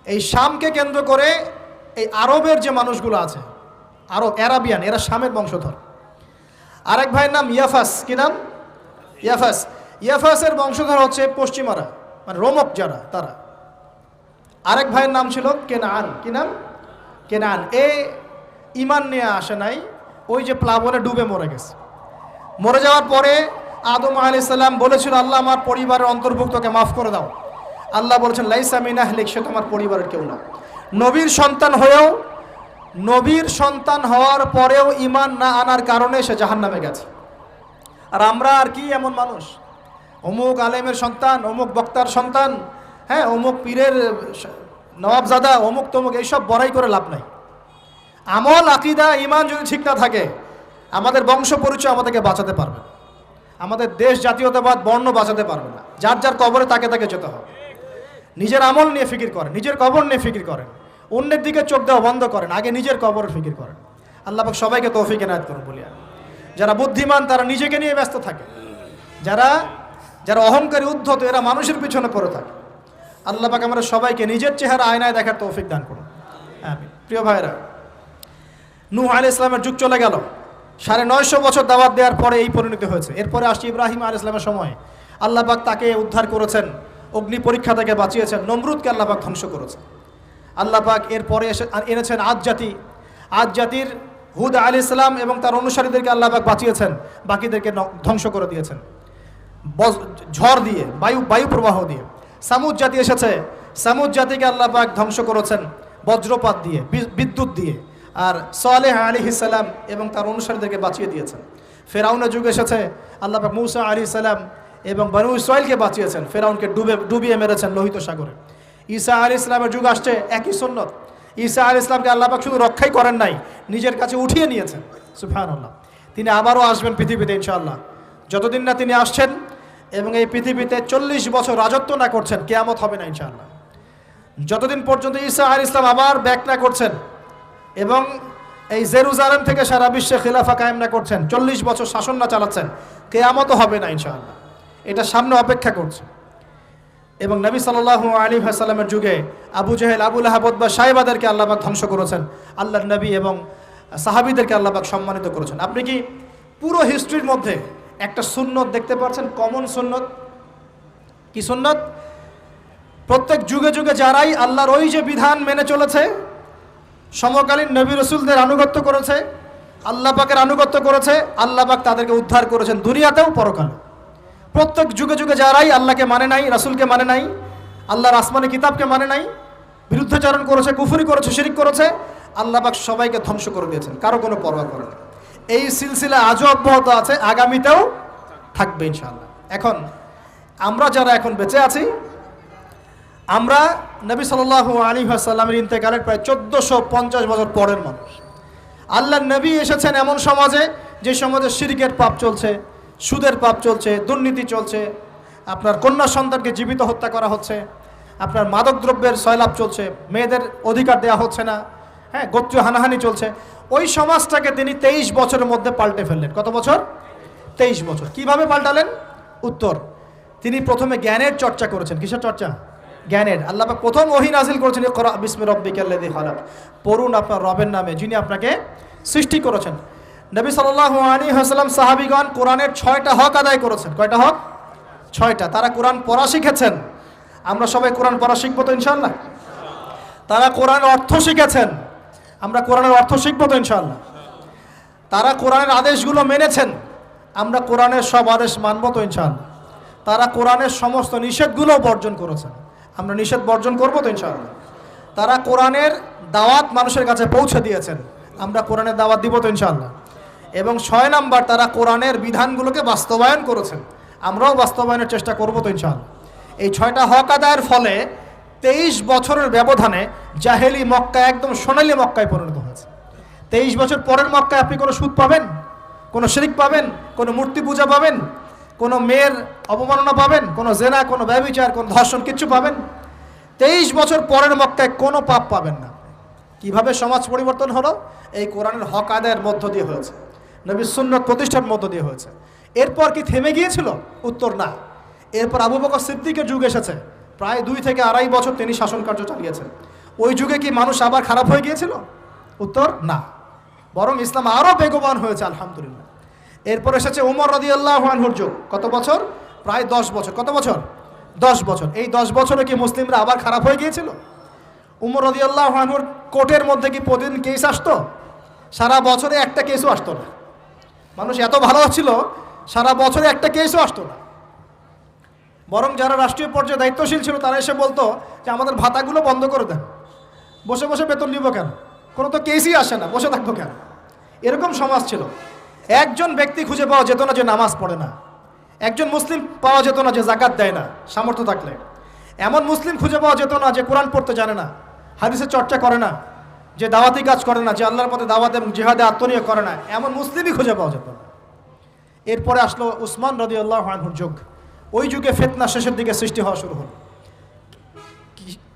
এই শামকে কেন্দ্র করে এই আরবের যে মানুষগুলো আছে, আরব, অ্যারাবিয়ান, এরা শামের বংশধর। আরেক ভাইয়ের নাম ইয়াফাস। কি নাম? ইয়াফাস। ইয়াফাসের বংশধর হচ্ছে পশ্চিমারা, মানে রোমক যারা, তারা। আরেক ভাইয়ের নাম ছিল কেনান। কি নাম? কেনান। এ ইমান নিয়ে আসে নাই, ওই যে প্লাবনে ডুবে মরে গেছে। মরে যাওয়ার পরে আদম আলাইহিস সালাম বলেছিল, আল্লাহ আমার পরিবারের অন্তর্ভুক্তকে মাফ করে দাও। আল্লাহ বলেছেন লাইসা মিন আহলিক, সে তোমার পরিবারের কেউ না। নবীর সন্তান হয়েও, নবীর সন্তান হওয়ার পরেও ইমান না আনার কারণে সে জাহান্নামে গেছে। আর আমরা আর কি এমন মানুষ, অমুক আলেমের সন্তান, অমুক বক্তার সন্তান, হ্যাঁ, অমুক পীরের নবাবজাদা, অমুক তমুক, এইসব বড়াই করে লাভ নাই। আমল, আকীদা, ইমান যদি ঠিক না থাকে, আমাদের বংশ পরিচয় আমাদেরকে বাঁচাতে পারবে, আমাদের দেশ, জাতীয়তাবাদ, বর্ণ বাঁচাতে পারবে না। যার যার কবরে তাকে তাকে যেতে হবে। নিজের আমল নিয়ে ফিকির করেন, নিজের কবর নিয়ে ফিকির করেন, অন্যের দিকে চোখ দেওয়া বন্ধ করেন, আগে নিজের কবরের ফিকির করেন। আল্লাহ পাক সবাইকে তৌফিক এনায়েত করুন বলি। যারা বুদ্ধিমান তারা নিজেকে নিয়ে ব্যস্ত থাকে, যারা অহংকারী, উদ্ধত, এরা মানুষের পিছনে পড়ে থাকে। আল্লাহ পাক আমরা সবাইকে নিজের চেহারা আয়নায় দেখার তৌফিক দান করুন, আমিন। প্রিয় ভাইরা, নূহ আলাইহিস সালামের যুগ চলে গেল, 950 বছর দাওয়াত দেওয়ার পরে এই পরিণতি হয়েছে। এরপরে আসছে ইব্রাহিম আলাইহিস সালামের সময়। আল্লাহ পাক তাকে উদ্ধার করেছেন, অগ্নি পরীক্ষা থেকে বাঁচিয়েছেন, নমরুদকে আল্লাহ পাক ধ্বংস করেছেন। আল্লাহ পাক এরপরে এনেছেন আদ জাতি। আদ জাতির হুদ আলাইহিস সালাম এবং তার অনুসারীদেরকে আল্লাহ পাক বাঁচিয়েছেন, বাকিদেরকে ধ্বংস করে দিয়েছেন ঝড় দিয়ে, বায়ু প্রবাহ দিয়ে। সামুদ জাতি এসেছে, সামুদ জাতিকে আল্লাহ পাক ধ্বংস করেছেন বজ্রপাত দিয়ে, বিদ্যুৎ দিয়ে। আর সালেহ আলাইহিস সালাম এবং তার অনুসারীদেরকে বাঁচিয়ে দিয়েছেন। ফেরাউনের যুগ এসেছে, আল্লাহ পাক মূসা আলাইহিস সালাম এবং বনু ইসরাইলকে বাঁচিয়েছেন, ফেরাউনকে ডুবিয়ে মেরেছেন লোহিত সাগরে। ঈসা আলাইহিস সালামের যুগ আসছে, একই সুন্নত। ঈসা আলাইহিস সালামকে আল্লাহ পাক শুধু রক্ষাই করেন নাই, নিজের কাছে উঠিয়ে নিয়েছেন, সুবহানাল্লাহ। তিনি আবারও আসবেন পৃথিবীতে ইনশাআল্লাহ। যতদিন না তিনি আসছেন এবং এই পৃথিবীতে 40 বছর রাজত্ব না করছেন, কিয়ামত হবে না ইনশাআল্লাহ। যতদিন পর্যন্ত ঈসা আলাইহিস সালাম আবার ব্যাক না করছেন এবং এই জেরুজালেম থেকে সারা বিশ্বে খিলাফা কায়েম না করছেন, 40 বছর শাসন না চালাচ্ছেন, কিয়ামতও হবে না ইনশাআল্লাহ। এটা সামনে অপেক্ষা করছে। এবং নবী সাল্লাল্লাহু আলাইহি ওয়াসাল্লামের যুগে আবু জেহেল, আবু লাহাব বা সাহেবাদেরকে আল্লাহ পাক ধ্বংস করেছেন, আল্লাহর নবী এবং সাহাবীদেরকে আল্লাহ পাক সম্মানিত করেছেন। আপনি কি পুরো হিস্ট্রির মধ্যে একটা সুন্নত দেখতে পাচ্ছেন, কমন সুন্নত? কি সুন্নত? প্রত্যেক যুগে যুগে যারাই আল্লাহর ওই যে বিধান মেনে চলেছে, সমকালীন নবী রাসূলদের আনুগত্য করেছে, আল্লাহ পাকের আনুগত্য করেছে, আল্লাহ পাক তাদেরকে উদ্ধার করেছেন দুনিয়াতেও পরকালে। প্রত্যেক যুগে যুগে যারাই আল্লাহকে মানে নাই, রাসূলকে মানে নাই, আল্লাহর আসমানি কিতাবকে মানে নাই, বিরুদ্ধাচরণ করেছে, কুফরি করেছে, শিরিক করেছে, আল্লাহ পাক সবাইকে ধ্বংস করে দিয়েছেন, কারো কোনো পরোয়া করেন না। এই সিলসিলা আজও অব্যাহত আছে, আগামীতেও থাকবে ইনশাআল্লাহ। এখন আমরা যারা এখন বেঁচে আছি, আমরা নবী সাল্লাল্লাহু আলাইহি ওয়াসাল্লামের ইন্তেকালের প্রায় 1450 বছর পরের মানুষ। আল্লাহর নবী এসেছেন এমন সমাজে, যে সমাজে শিরকের পাপ চলছে, সুদের পাপ চলছে, দুর্নীতি চলছে, আপনার কন্যা সন্তানকে জীবিত হত্যা করা হচ্ছে, আপনার মাদকদ্রব্যের সয়লাভ চলছে, মেয়েদের অধিকার দেওয়া হচ্ছে না, হ্যাঁ, গোত্রীয় হানাহানি চলছে। ওই সমাজটাকে তিনি 23 বছরের মধ্যে পাল্টে ফেললেন। কত বছর? 23 বছর। কিভাবে পাল্টালেন? উত্তর, তিনি প্রথমে জ্ঞানের চর্চা করেছেন। কিসের চর্চা? জ্ঞানের। আল্লাহ পাক প্রথম ওহী নাযিল করেছেন, ইকরা বিসমি রাব্বিকাল্লাযী খালাক, পড়ুন আপনার রবের নামে যিনি আপনাকে সৃষ্টি করেছেন। নবী সাল্লাল্লাহু আলাইহি ওয়াসাল্লাম সাহাবীগণ কোরআনের 6টা হক আদায় করেছেন। কয়টা হক? 6টা। তারা কোরআন পড়া শিখেছেন। আমরা সবাই কোরআন পড়া শিখবো তো ইনশাআল্লাহ? তারা কোরআনের অর্থ শিখেছেন। আমরা কোরআনের অর্থ শিখবো তো ইনশাআল্লাহ? তারা কোরআনের আদেশগুলো মেনেছেন। আমরা কোরআনের সব আদেশ মানবো তো ইনশাআল্লাহ? তারা কোরআনের সমস্ত নিষেধগুলো বর্জন করেছেন। আমরা নিষেধ বর্জন করবো তো ইনশাআল্লাহ? তারা কোরআনের দাওয়াত মানুষের কাছে পৌঁছে দিয়েছেন। আমরা কোরআনের দাওয়াত দিব তো ইনশাআল্লাহ? এবং 6 নাম্বার, তারা কোরআনের বিধানগুলোকে বাস্তবায়ন করেছেন। আমরাও বাস্তবায়নের চেষ্টা করবো তো ইনশাআল্লাহ? এই 6টা হক আদায়ের ফলে 23 বছরের ব্যবধানে জাহেলি মক্কা একদম সোনালি মক্কায় পরিণত হয়েছে। 23 বছর পরের মক্কায় আপনি কোনো সুদ পাবেন, কোনো শিরক পাবেন, কোনো মূর্তি পূজা পাবেন, কোনো মেয়ের অবমাননা পাবেন, কোনো জেনা, কোনো ব্যভিচার, কোনো ধর্ষণ, কিচ্ছু পাবেন? 23 বছর পরের মক্কায় কোনো পাপ পাবেন না। কিভাবে সমাজ পরিবর্তন হলো? এই কোরআনের হক আদায়ের মধ্য দিয়ে হয়েছে, নবীর সুন্নাত প্রতিষ্ঠার মধ্য দিয়ে হয়েছে। এরপর কি থেমে গিয়েছিল? উত্তর, না। এরপর আবু বকর সিদ্দিকের যুগ এসেছে, প্রায় 2 থেকে আড়াই বছর তিনি শাসন কার্য চালিয়েছেন। ওই যুগে কি মানুষ আবার খারাপ হয়ে গিয়েছিল? উত্তর, না। বরং ইসলাম আরও বেগবান হয়েছে, আলহামদুলিল্লাহ। এরপর এসেছে উমর রাদিয়াল্লাহু আনহুর যুগ। কত বছর? প্রায় 10 বছর। কত বছর? 10 বছর। এই 10 বছরে কি মুসলিমরা আবার খারাপ হয়ে গিয়েছিল? উমর রাদিয়াল্লাহু আনহুর কোর্টের মধ্যে কি প্রতিদিন কেস আসতো? সারা বছরে একটা কেসও আসতো না। মানুষ এত ভালো ছিল, সারা বছরে একটা কেসও আসতো না। বরং যারা রাষ্ট্রীয় পর্যায়ে দায়িত্বশীল ছিল তারা এসে বলতো যে আমাদের ভাতাগুলো বন্ধ করে দেন, বসে বসে বেতন নিব কেন, কোনো তো কেসই আসে না, বসে থাকবো কেন। এরকম সমাজ ছিল। একজন ব্যক্তি খুঁজে পাওয়া যেত না যে নামাজ পড়ে না, একজন মুসলিম পাওয়া যেত না যে যাকাত দেয় না সামর্থ্য থাকলে, এমন মুসলিম খুঁজে পাওয়া যেত না যে কোরআন পড়তে জানে না, হাদিসের চর্চা করে না, যে দাওয়াতি কাজ করে না, যে আল্লাহর পথে দাওয়াত এবং জিহাদে আত্মনিয়োগ করে না, এমন মুসলিমই খুঁজে পাওয়া যেত না। এরপরে আসলো উসমান রাদিয়াল্লাহু আনহুর যুগ। ওই যুগে ফিতনা শেষের দিকে সৃষ্টি হওয়া শুরু হলো।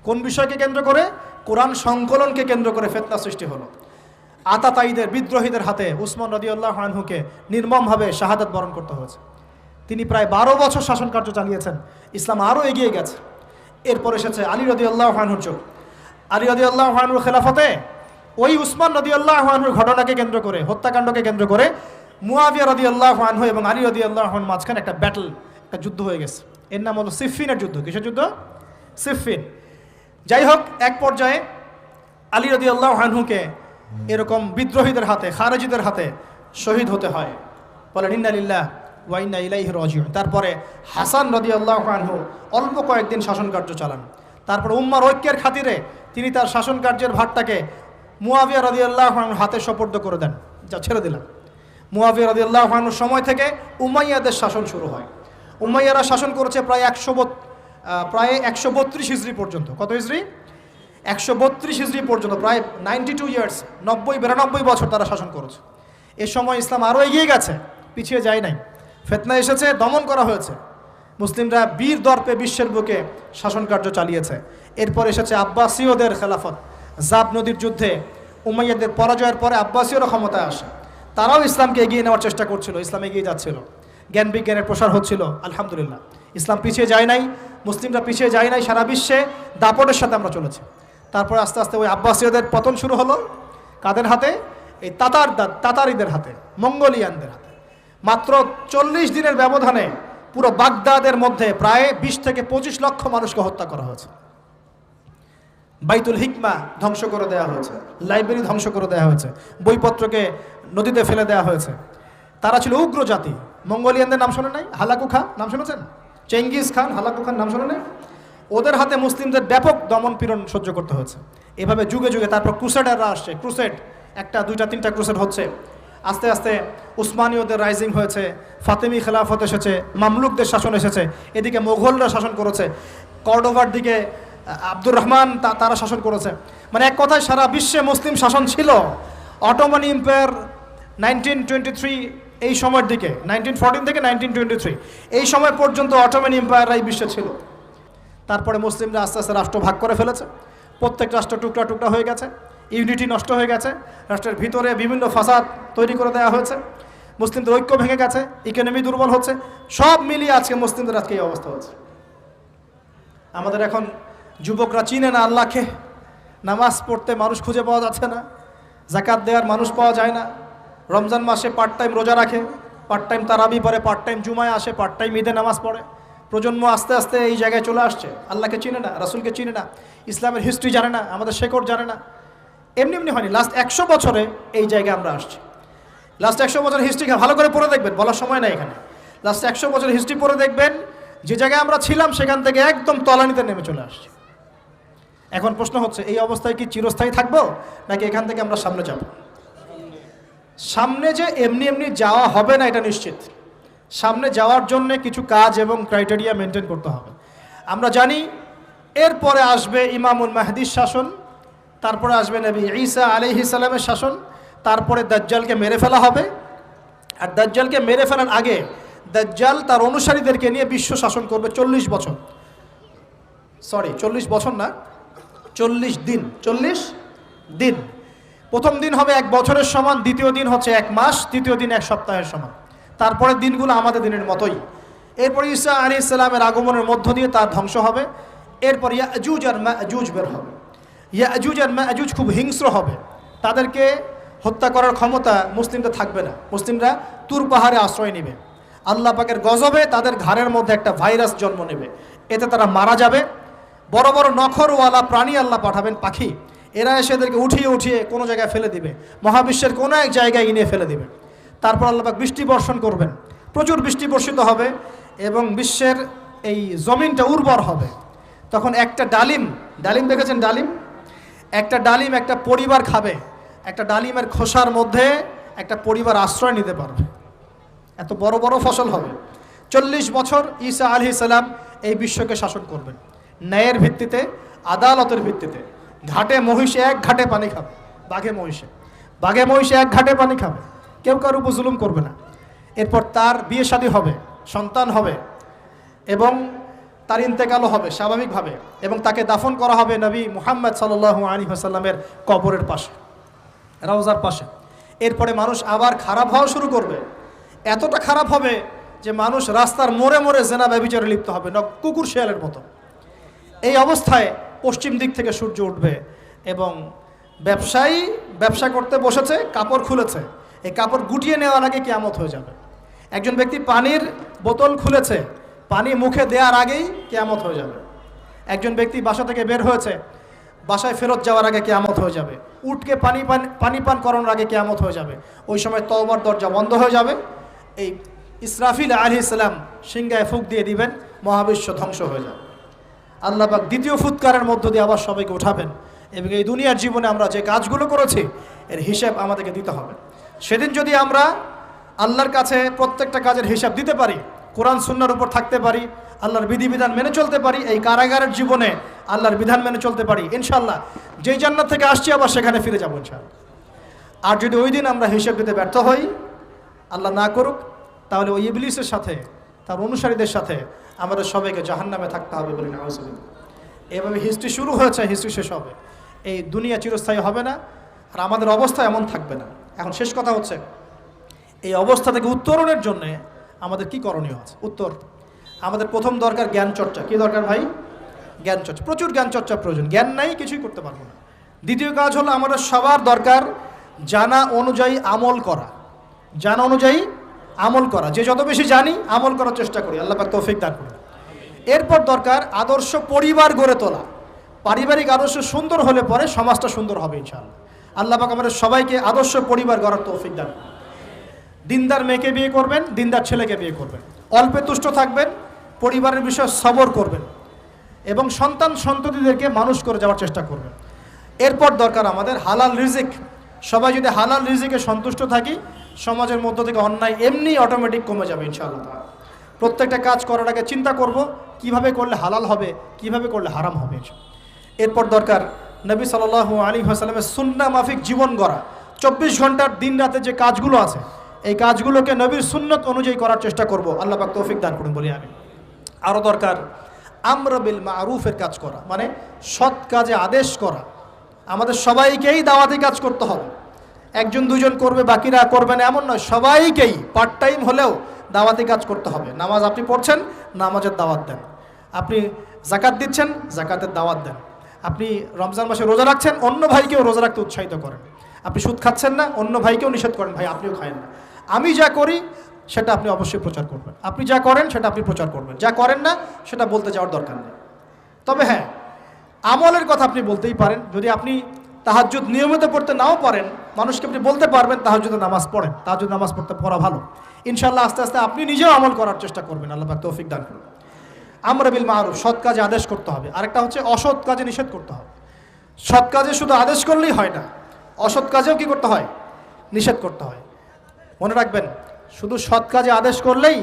কোন বিষয়কে কেন্দ্র করে? কোরআন সংকলনকে কেন্দ্র করে ফিতনা সৃষ্টি হলো। আতাতায়ীদের, বিদ্রোহীদের হাতে উসমান রাদিয়াল্লাহু আনহুকে নির্মমভাবে শাহাদাত বরণ করতে হয়েছে। তিনি প্রায় 12 বছর শাসন কার্য চালিয়েছেন। ইসলাম আরও এগিয়ে গেছে। এরপর এসেছে আলী রাদিয়াল্লাহু আনহুর যুগ। আলী রাদিয়াল্লাহু আনহুর খেলাফতে ওই উসমান রাদিয়াল্লাহু আনহুর ঘটনাকে কেন্দ্র করে, হত্যাকাণ্ডকে কেন্দ্র করে মুয়াবিয়া রাদিয়াল্লাহু আনহু এবং আলী রাদিয়াল্লাহু আনহুর মাঝখানে একটা ব্যাটল, একটা যুদ্ধ হয়ে গেছে। এর নাম হলো সিফফিনের যুদ্ধ। কিসের যুদ্ধ? সিফফিন। যাই হোক, এক পর্যায়ে আলী রাদিয়াল্লাহু আনহুকে এরকম বিদ্রোহীদের হাতে, খারেজিদের হাতে শহীদ হতে হয়। বলেন ইন্না লিল্লাহি ওয়া ইন্না ইলাইহি রাজিউন। তারপরে হাসান রাদিয়াল্লাহু আনহু অল্প কয়েকদিন শাসন কার্য চালান। তারপর উম্মার ঐক্যের খাতিরে তিনি তার শাসন কার্যের ভারটাকে মুয়াবিয়া রাদিয়াল্লাহু আনহুর হাতে সোপর্দ করে দেন, যা ছেড়ে দিলাম। মুয়াবিয়া রাদিয়াল্লাহু আনহুর সময় থেকে উমাইয়াদের শাসন শুরু হয়। উমাইয়ারা শাসন করেছে প্রায় 132 হিজরি পর্যন্ত। কত হিজরি? 132 হিজরি পর্যন্ত, প্রায় 92 ইয়ার্স, 90-92 বছর তারা শাসন করেছে। এ সময় ইসলাম আরও এগিয়ে গেছে, পিছিয়ে যায় নাই। ফিতনা এসেছে, দমন করা হয়েছে। মুসলিমরা বীর দর্পে বিশ্বের বুকে শাসন কার্য চালিয়েছে। এরপর এসেছে আব্বাসীয়দের খেলাফত। জাব নদীর যুদ্ধে উমাইয়াদের পরাজয়ের পরে আব্বাসীয়রা ক্ষমতায় আসে। তারাও ইসলামকে এগিয়ে নেওয়ার চেষ্টা করছিল, ইসলাম এগিয়ে যাচ্ছিল, জ্ঞান বিজ্ঞানের প্রসার হচ্ছিল। আলহামদুলিল্লাহ, ইসলাম পিছিয়ে যায় নাই, মুসলিমরা পিছিয়ে যায় নাই। সারা বিশ্বে দাপটের সাথে আমরা চলেছি। তারপর আস্তে আস্তে ওই আব্বাসীয়দের পতন শুরু হলো। কাদের হাতে? এই তাতারিদের হাতে, মঙ্গোলিয়ানদের হাতে। মাত্র 40 দিনের ব্যবধানে পুরো বাগদাদের মধ্যে প্রায় 20 থেকে 25 লক্ষ মানুষকে হত্যা করা হয়েছে। বাইতুল হিকমা ধ্বংস করে দেওয়া হয়েছে, লাইব্রেরি ধ্বংস করে দেওয়া হয়েছে, বইপত্রকে নদীতে ফেলে দেওয়া হয়েছে। তারা ছিল উগ্র জাতি। মঙ্গোলিয়ানদের নাম শোনেন নাই? হালাকু খান নাম শুনেছেন? চেঙ্গিস খান, হালাকু খান নাম শোনেন নাই? ওদের হাতে মুসলিমদের ব্যাপক দমন পীড়ন সহ্য করতে হয়েছে। এভাবে যুগে যুগে তারপর ক্রুসেডাররা আসছে। ক্রুসেড, 1, 2, 3টা ক্রুসেড হচ্ছে। আস্তে আস্তে উসমানীয়দের রাইজিং হয়েছে, ফাতেমি খেলাফত এসেছে, মামলুকদের শাসন এসেছে, এদিকে মোগলরা শাসন করেছে, কর্ডোভার দিকে আব্দুর রহমান তারা শাসন করেছে। মানে এক কথায় সারা বিশ্বে মুসলিম শাসন ছিল। অটোমান এম্পায়ার 1923 এই সময়ের দিকে, 1914 থেকে 1923 এই সময় পর্যন্ত অটোমান এম্পায়াররাই বিশ্বে ছিল। তারপরে মুসলিমরা আস্তে আস্তে রাষ্ট্র ভাগ করে ফেলেছে, প্রত্যেক রাষ্ট্র টুকরা টুকরা হয়ে গেছে, ইউনিটি নষ্ট হয়ে গেছে, রাষ্ট্রের ভিতরে বিভিন্ন ফাসাদ তৈরি করে দেওয়া হয়েছে, মুসলিমদের ঐক্য ভেঙে গেছে, ইকোনমি দুর্বল হচ্ছে, সব মিলিয়ে আজকে মুসলিমদের আজকে এই অবস্থা হচ্ছে। আমাদের এখন যুবকরা চিনে না আল্লাহকে, নামাজ পড়তে মানুষ খুঁজে পাওয়া যাচ্ছে না, জাকাত দেওয়ার মানুষ পাওয়া যায় না, রমজান মাসে পার্ট টাইম রোজা রাখে, পার্ট টাইম তারাবি পড়ে, পার্ট টাইম জুমায় আসে, পার্ট টাইম ঈদে নামাজ পড়ে। প্রজন্ম আস্তে আস্তে এই জায়গায় চলে আসছে, আল্লাহকে চিনে না, রাসূলকে চিনে না, ইসলামের হিস্ট্রি জানে না, আমাদের শেকড় জানে না। এমনি এমনি হয়নি, লাস্ট 100 বছরে এই জায়গায় আমরা আসছি। লাস্ট 100 বছরের হিস্ট্রি ভালো করে পড়ে দেখবেন, বলার সময় নাই এখানে। লাস্ট 100 বছরের হিস্ট্রি পড়ে দেখবেন যে জায়গায় আমরা ছিলাম সেখান থেকে একদম তলানিতে নেমে চলে আসছি। এখন প্রশ্ন হচ্ছে, এই অবস্থায় কি চিরস্থায়ী থাকবো নাকি এখান থেকে আমরা সামনে যাব? সামনে যে এমনি এমনি যাওয়া হবে না এটা নিশ্চিত। সামনে যাওয়ার জন্য কিছু কাজ এবং ক্রাইটেরিয়া মেনটেন করতে হবে। আমরা জানি এরপরে আসবে ইমামুল মাহদির শাসন, তারপরে আসবে নবী ঈসা আলাইহিস সালামের শাসন, তারপরে দাজ্জালকে মেরে ফেলা হবে। আর দাজ্জালকে মেরে ফেলার আগে দাজ্জাল তার অনুসারীদেরকে নিয়ে বিশ্ব শাসন করবে 40 বছর। 40 বছর না, 40 দিন। 40 দিন। প্রথম দিন হবে 1 বছরের সমান, দ্বিতীয় দিন হচ্ছে 1 মাস, তৃতীয় দিন 1 সপ্তাহের সমান। তারপরে দিনগুলো আমাদের দিনের মতোই। এরপর ঈসা আলাইহিস সালামের আগমনের মধ্য দিয়ে তার ধ্বংস হবে। এরপর ইয়াজুজ আর মাজুজ বের হবে। ইয়াজুজ আর মাজুজ খুব হিংস্র হবে, তাদেরকে হত্যা করার ক্ষমতা মুসলিমদের থাকবে না। মুসলিমরা তুর পাহাড়ে আশ্রয় নেবে, আল্লাহ পাকের গজবে তাদের ঘাড়ের মধ্যে একটা ভাইরাস জন্ম নেবে, এতে তারা মারা যাবে। বড় বড় নখরওয়ালা প্রাণী আল্লাহ পাঠাবেন, পাখি, এরা এসে এদেরকে উঠিয়ে উঠিয়ে কোনো জায়গায় ফেলে দিবে, মহাবিশ্বের কোনো এক জায়গায় এনে ফেলে দিবে। তারপর আল্লাহ পাক বৃষ্টি বর্ষণ করবেন, প্রচুর বৃষ্টি বর্ষিত হবে এবং বিশ্বের এই জমিনটা উর্বর হবে। তখন একটা ডালিম দেখেছেন ডালিম? একটা ডালিম একটা পরিবার খাবে, একটা ডালিমের খোসার মধ্যে একটা পরিবার আশ্রয় নিতে পারবে, এত বড় বড় ফসল হবে। 40 বছর ঈসা আলাইহিস সালাম এই বিশ্বকে শাসন করবেন ন্যায়ের ভিত্তিতে, আদালতের ভিত্তিতে। ঘাটে মহিষে 1 ঘাটে পানি খাবে, বাঘে মহিষে 1 ঘাটে পানি খাবে, কেউ কার উপর জুলুম করবে না। এরপর তার বিয়ে শাদী হবে, সন্তান হবে এবং তার ইন্তেকালও হবে স্বাভাবিকভাবে, এবং তাকে দাফন করা হবে নবী মুহাম্মদ সাল্লাল্লাহু আলাইহি ওয়াসাল্লামের কবরের পাশে, রওজার পাশে। এরপরে মানুষ আবার খারাপ হওয়া শুরু করবে, এতটা খারাপ হবে যে মানুষ রাস্তার মোড়ে মোড়ে জেনা ব্যভিচারে লিপ্ত হবে, কুকুর শিয়ালের মতো। এই অবস্থায় পশ্চিম দিক থেকে সূর্য উঠবে এবং ব্যবসায়ী ব্যবসা করতে বসেছে, কাপড় খুলেছে, এই কাপড় গুটিয়ে নেওয়ার আগে কিয়ামত হয়ে যাবে। একজন ব্যক্তি পানির বোতল খুলেছে, পানি মুখে দেওয়ার আগেই কিয়ামত হয়ে যাবে। একজন ব্যক্তি বাসা থেকে বের হয়েছে, বাসায় ফেরত যাওয়ার আগে কিয়ামত হয়ে যাবে। উটকে পানি পান করানোর আগে কিয়ামত হয়ে যাবে। ওই সময় তওবার দরজা বন্ধ হয়ে যাবে। এই ইসরাফিল আলাইহিস সালাম সিংহায় ফুঁক দিয়ে দিবেন, মহাবিশ্ব ধ্বংস হয়ে যাবে। আল্লাহ পাক দ্বিতীয় ফুৎকারের মধ্য দিয়ে আবার সবাইকে উঠাবেন এবং এই দুনিয়ার জীবনে আমরা যে কাজগুলো করেছি এর হিসাব আমাদেরকে দিতে হবে। সেদিন যদি আমরা আল্লাহর কাছে প্রত্যেকটা কাজের হিসাব দিতে পারি, কোরআন সুন্নাহর উপর থাকতে পারি, আল্লাহর বিধিবিধান মেনে চলতে পারি, এই কারাগারের জীবনে আল্লাহর বিধান মেনে চলতে পারি, ইনশাআল্লাহ যেই জান্নাত থেকে আসছি আবার সেখানে ফিরে যাবো ইনশাআল্লাহ। আর যদি ওই দিন আমরা হিসাব দিতে ব্যর্থ হই, আল্লাহ না করুক, তাহলে ওই ইবলিসের সাথে, তার অনুসারীদের সাথে আমাদের সবাইকে জাহান্নামে থাকতে হবে বলে নাউজুবিল্লাহ। এভাবে হিস্ট্রি শুরু হয়েছে, হিস্ট্রি শেষ হবে। এই দুনিয়া চিরস্থায়ী হবে না, আর আমাদের অবস্থা এমন থাকবে না। এখন শেষ কথা হচ্ছে, এই অবস্থা থেকে উত্তরণের জন্য আমাদের কি করণীয় আছে? উত্তর, আমাদের প্রথম দরকার জ্ঞান চর্চা। কি দরকার ভাই? জ্ঞান চর্চা, প্রচুর জ্ঞান চর্চা প্রয়োজন। জ্ঞান নাই কিছুই করতে পারবো না। দ্বিতীয় কাজ হলো আমাদের সবার দরকার জানা অনুযায়ী আমল করা। জানা অনুযায়ী আমল করা, যে যত বেশি জানি আমল করার চেষ্টা করি, আল্লাহ পাক তৌফিক দান করুন। এরপর দরকার আদর্শ পরিবার গড়ে তোলা। পারিবারিক আদর্শ সুন্দর হলে পরে সমাজটা সুন্দর হবে ইনশাআল্লাহ। আল্লাহ পাক আমাদের সবাইকে আদর্শ পরিবার গড়ার তৌফিক দান করুন। দিনদার মেয়েকে বিয়ে করবেন, দিনদার ছেলেকে বিয়ে করবেন, অল্পে তুষ্ট থাকবেন, পরিবারের বিষয়ে সবর করবেন এবং সন্তান সন্ততিদেরকে মানুষ করে যাওয়ার চেষ্টা করবেন। এরপর দরকার আমাদের হালাল রিজিক। সবাই যদি হালাল রিজিকে সন্তুষ্ট থাকি সমাজের মধ্য থেকে অন্যায় এমনি অটোমেটিক কমে যাবে ইনশাআল্লাহ তাআলা। প্রত্যেকটা কাজ করার আগে চিন্তা করব কিভাবে করলে হালাল হবে, কিভাবে করলে হারাম হবে। এরপর দরকার নবী সাল্লাল্লাহু আলাইহি ওয়াসাল্লামের সুন্নাহ মাফিক জীবন গড়া। 24 ঘন্টার দিন রাতে যে কাজগুলো আছে এই কাজগুলোকে নবীর সুন্নত অনুযায়ী করার চেষ্টা করব। আল্লাহ পাক তৌফিক দান করুন বলি আমি। আরও দরকার আমর বিল মারুফের কাজ করা, মানে সৎ কাজে আদেশ করা। আমাদের সবাইকেই দাওয়াতি কাজ করতে হবে। একজন দুজন করবে বাকিরা করবে না এমন নয়, সবাইকেই পার্ট টাইম হলেও দাওয়াতি কাজ করতে হবে। নামাজ আপনি পড়ছেন, নামাজের দাওয়াত দেন। আপনি যাকাত দিচ্ছেন, যাকাতের দাওয়াত দেন। আপনি রমজান মাসে রোজা রাখছেন, অন্য ভাইকেও রোজা রাখতে উৎসাহিত করেন। আপনি সুদ খাচ্ছেন না, অন্য ভাইকেও নিষেধ করেন, ভাই আপনিও খায়েন না। আমি যা করি সেটা আপনি অবশ্যই প্রচার করবেন, আপনি যা করেন সেটা আপনি প্রচার করবেন, যা করেন না সেটা বলতে যাওয়ার দরকার নেই। তবে হ্যাঁ, আমলের কথা আপনি বলতেই পারেন। যদি আপনি তাহাজ্জুদ নিয়মিত পড়তে নাও পারেন, মানুষকে আপনি বলতে পারবেন তাহাজ্জুদে নামাজ পড়েন, তাহাজ্জুদ নামাজ পড়া ভালো। ইনশাআল্লাহ আস্তে আস্তে আপনি নিজেও আমল করার চেষ্টা করবেন। আল্লাহ পাক তৌফিক দান করুন। আমর বিল মারুফ, সৎ কাজে আদেশ করতে হবে। আরেকটা হচ্ছে অসৎ কাজে নিষেধ করতে হবে। সৎ কাজে শুধু আদেশ করলেই হয় না, অসৎ কাজেও কি করতে হয়? নিষেধ করতে হয়। মনে রাখবেন, শুধু সৎ কাজে আদেশ করলেই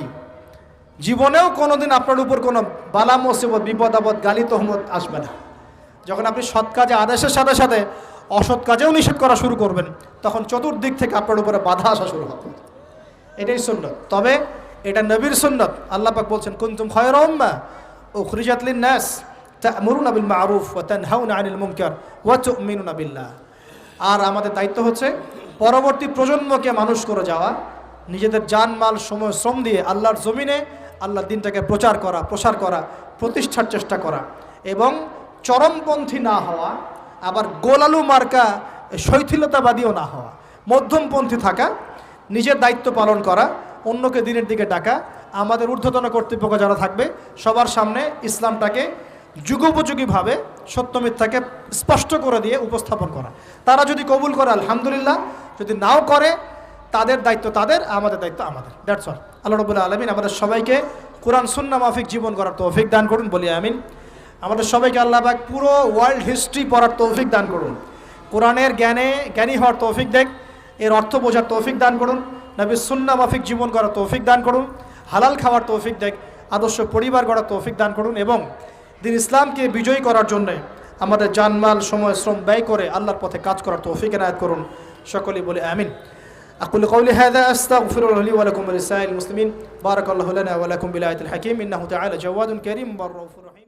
জীবনেও কোনোদিন আপনার উপর কোনো বালা মুসিবত, বিপদ আপদ, গালি তহমত আসবে না। যখন আপনি সৎ কাজে আদেশের সাথে সাথে অসৎ কাজেও নিষেধ করা শুরু করবেন, তখন চতুর্দিক থেকে আপনার উপরে বাধা আসা শুরু হবে। এটাই সুন্নত। তবে এটা নবীর সুন্নত। আল্লাহ পাক বলছেন, কুনতুম খায়রা উম্মাহ উখরিজাত লিন-নাস তা'মুরুনা বিল মা'রুফ ওয়া তানহাউনা আনিল মুনকার ওয়া তু'মিনুনা বিল্লাহ। আর আমাদের দায়িত্ব হচ্ছে পরবর্তী প্রজন্মকে মানুষ করে যাওয়া, নিজেদের জানমাল সময় শ্রম দিয়ে আল্লাহর জমিনে আল্লাহর দিনটাকে প্রচার করা, প্রসার করা, প্রতিষ্ঠার চেষ্টা করা, এবং চরমপন্থী না হওয়া, আবার গোলালু মার্কা শৈথিলতাবাদীও না হওয়া, মধ্যমপন্থী থাকা, নিজের দায়িত্ব পালন করা, অন্যকে দিনের দিকে ডাকা। আমাদের ঊর্ধ্বতন কর্তৃপক্ষ যারা থাকবে সবার সামনে ইসলামটাকে যুগোপযোগীভাবে সত্য মিথ্যাকে স্পষ্ট করে দিয়ে উপস্থাপন করা। তারা যদি কবুল করে আলহামদুলিল্লাহ, যদি নাও করে তাদের দায়িত্ব তাদের, আমাদের দায়িত্ব আমাদের। That's all. আল্লাহ রাব্বুল আলামিন আমাদের সবাইকে কোরআন সুন্নাহ মাফিক জীবন করার তৌফিক দান করুন বলি আমিন। আমাদের সবাইকে আল্লাহ পাক পুরো ওয়ার্ল্ড হিস্ট্রি পড়ার তৌফিক দান করুন। কোরআনের জ্ঞানী হওয়ার তৌফিক দেখ, এর অর্থ বোঝার তৌফিক দান করুন। নবীর সুন্নাহ মাফিক জীবন করার তৌফিক দান করুন। হালাল খাওয়ার তৌফিক দেখ, আদর্শ পরিবার গড়ার তৌফিক দান করুন। এবং দিন ইসলামকে বিজয়ী করার জন্যে আমাদের জানমাল সময় শ্রম ব্যয় করে আল্লাহর পথে কাজ করার তৌফিক এনায়েত করুন। সকলেই বলে আমিন। أقول قولي هذا أستغفر الله لي ولكم ولسائر المسلمين. بارك الله لنا ولكم بالآية الحكيم إنه تعالى جواد كريم بر رؤوف رحيم.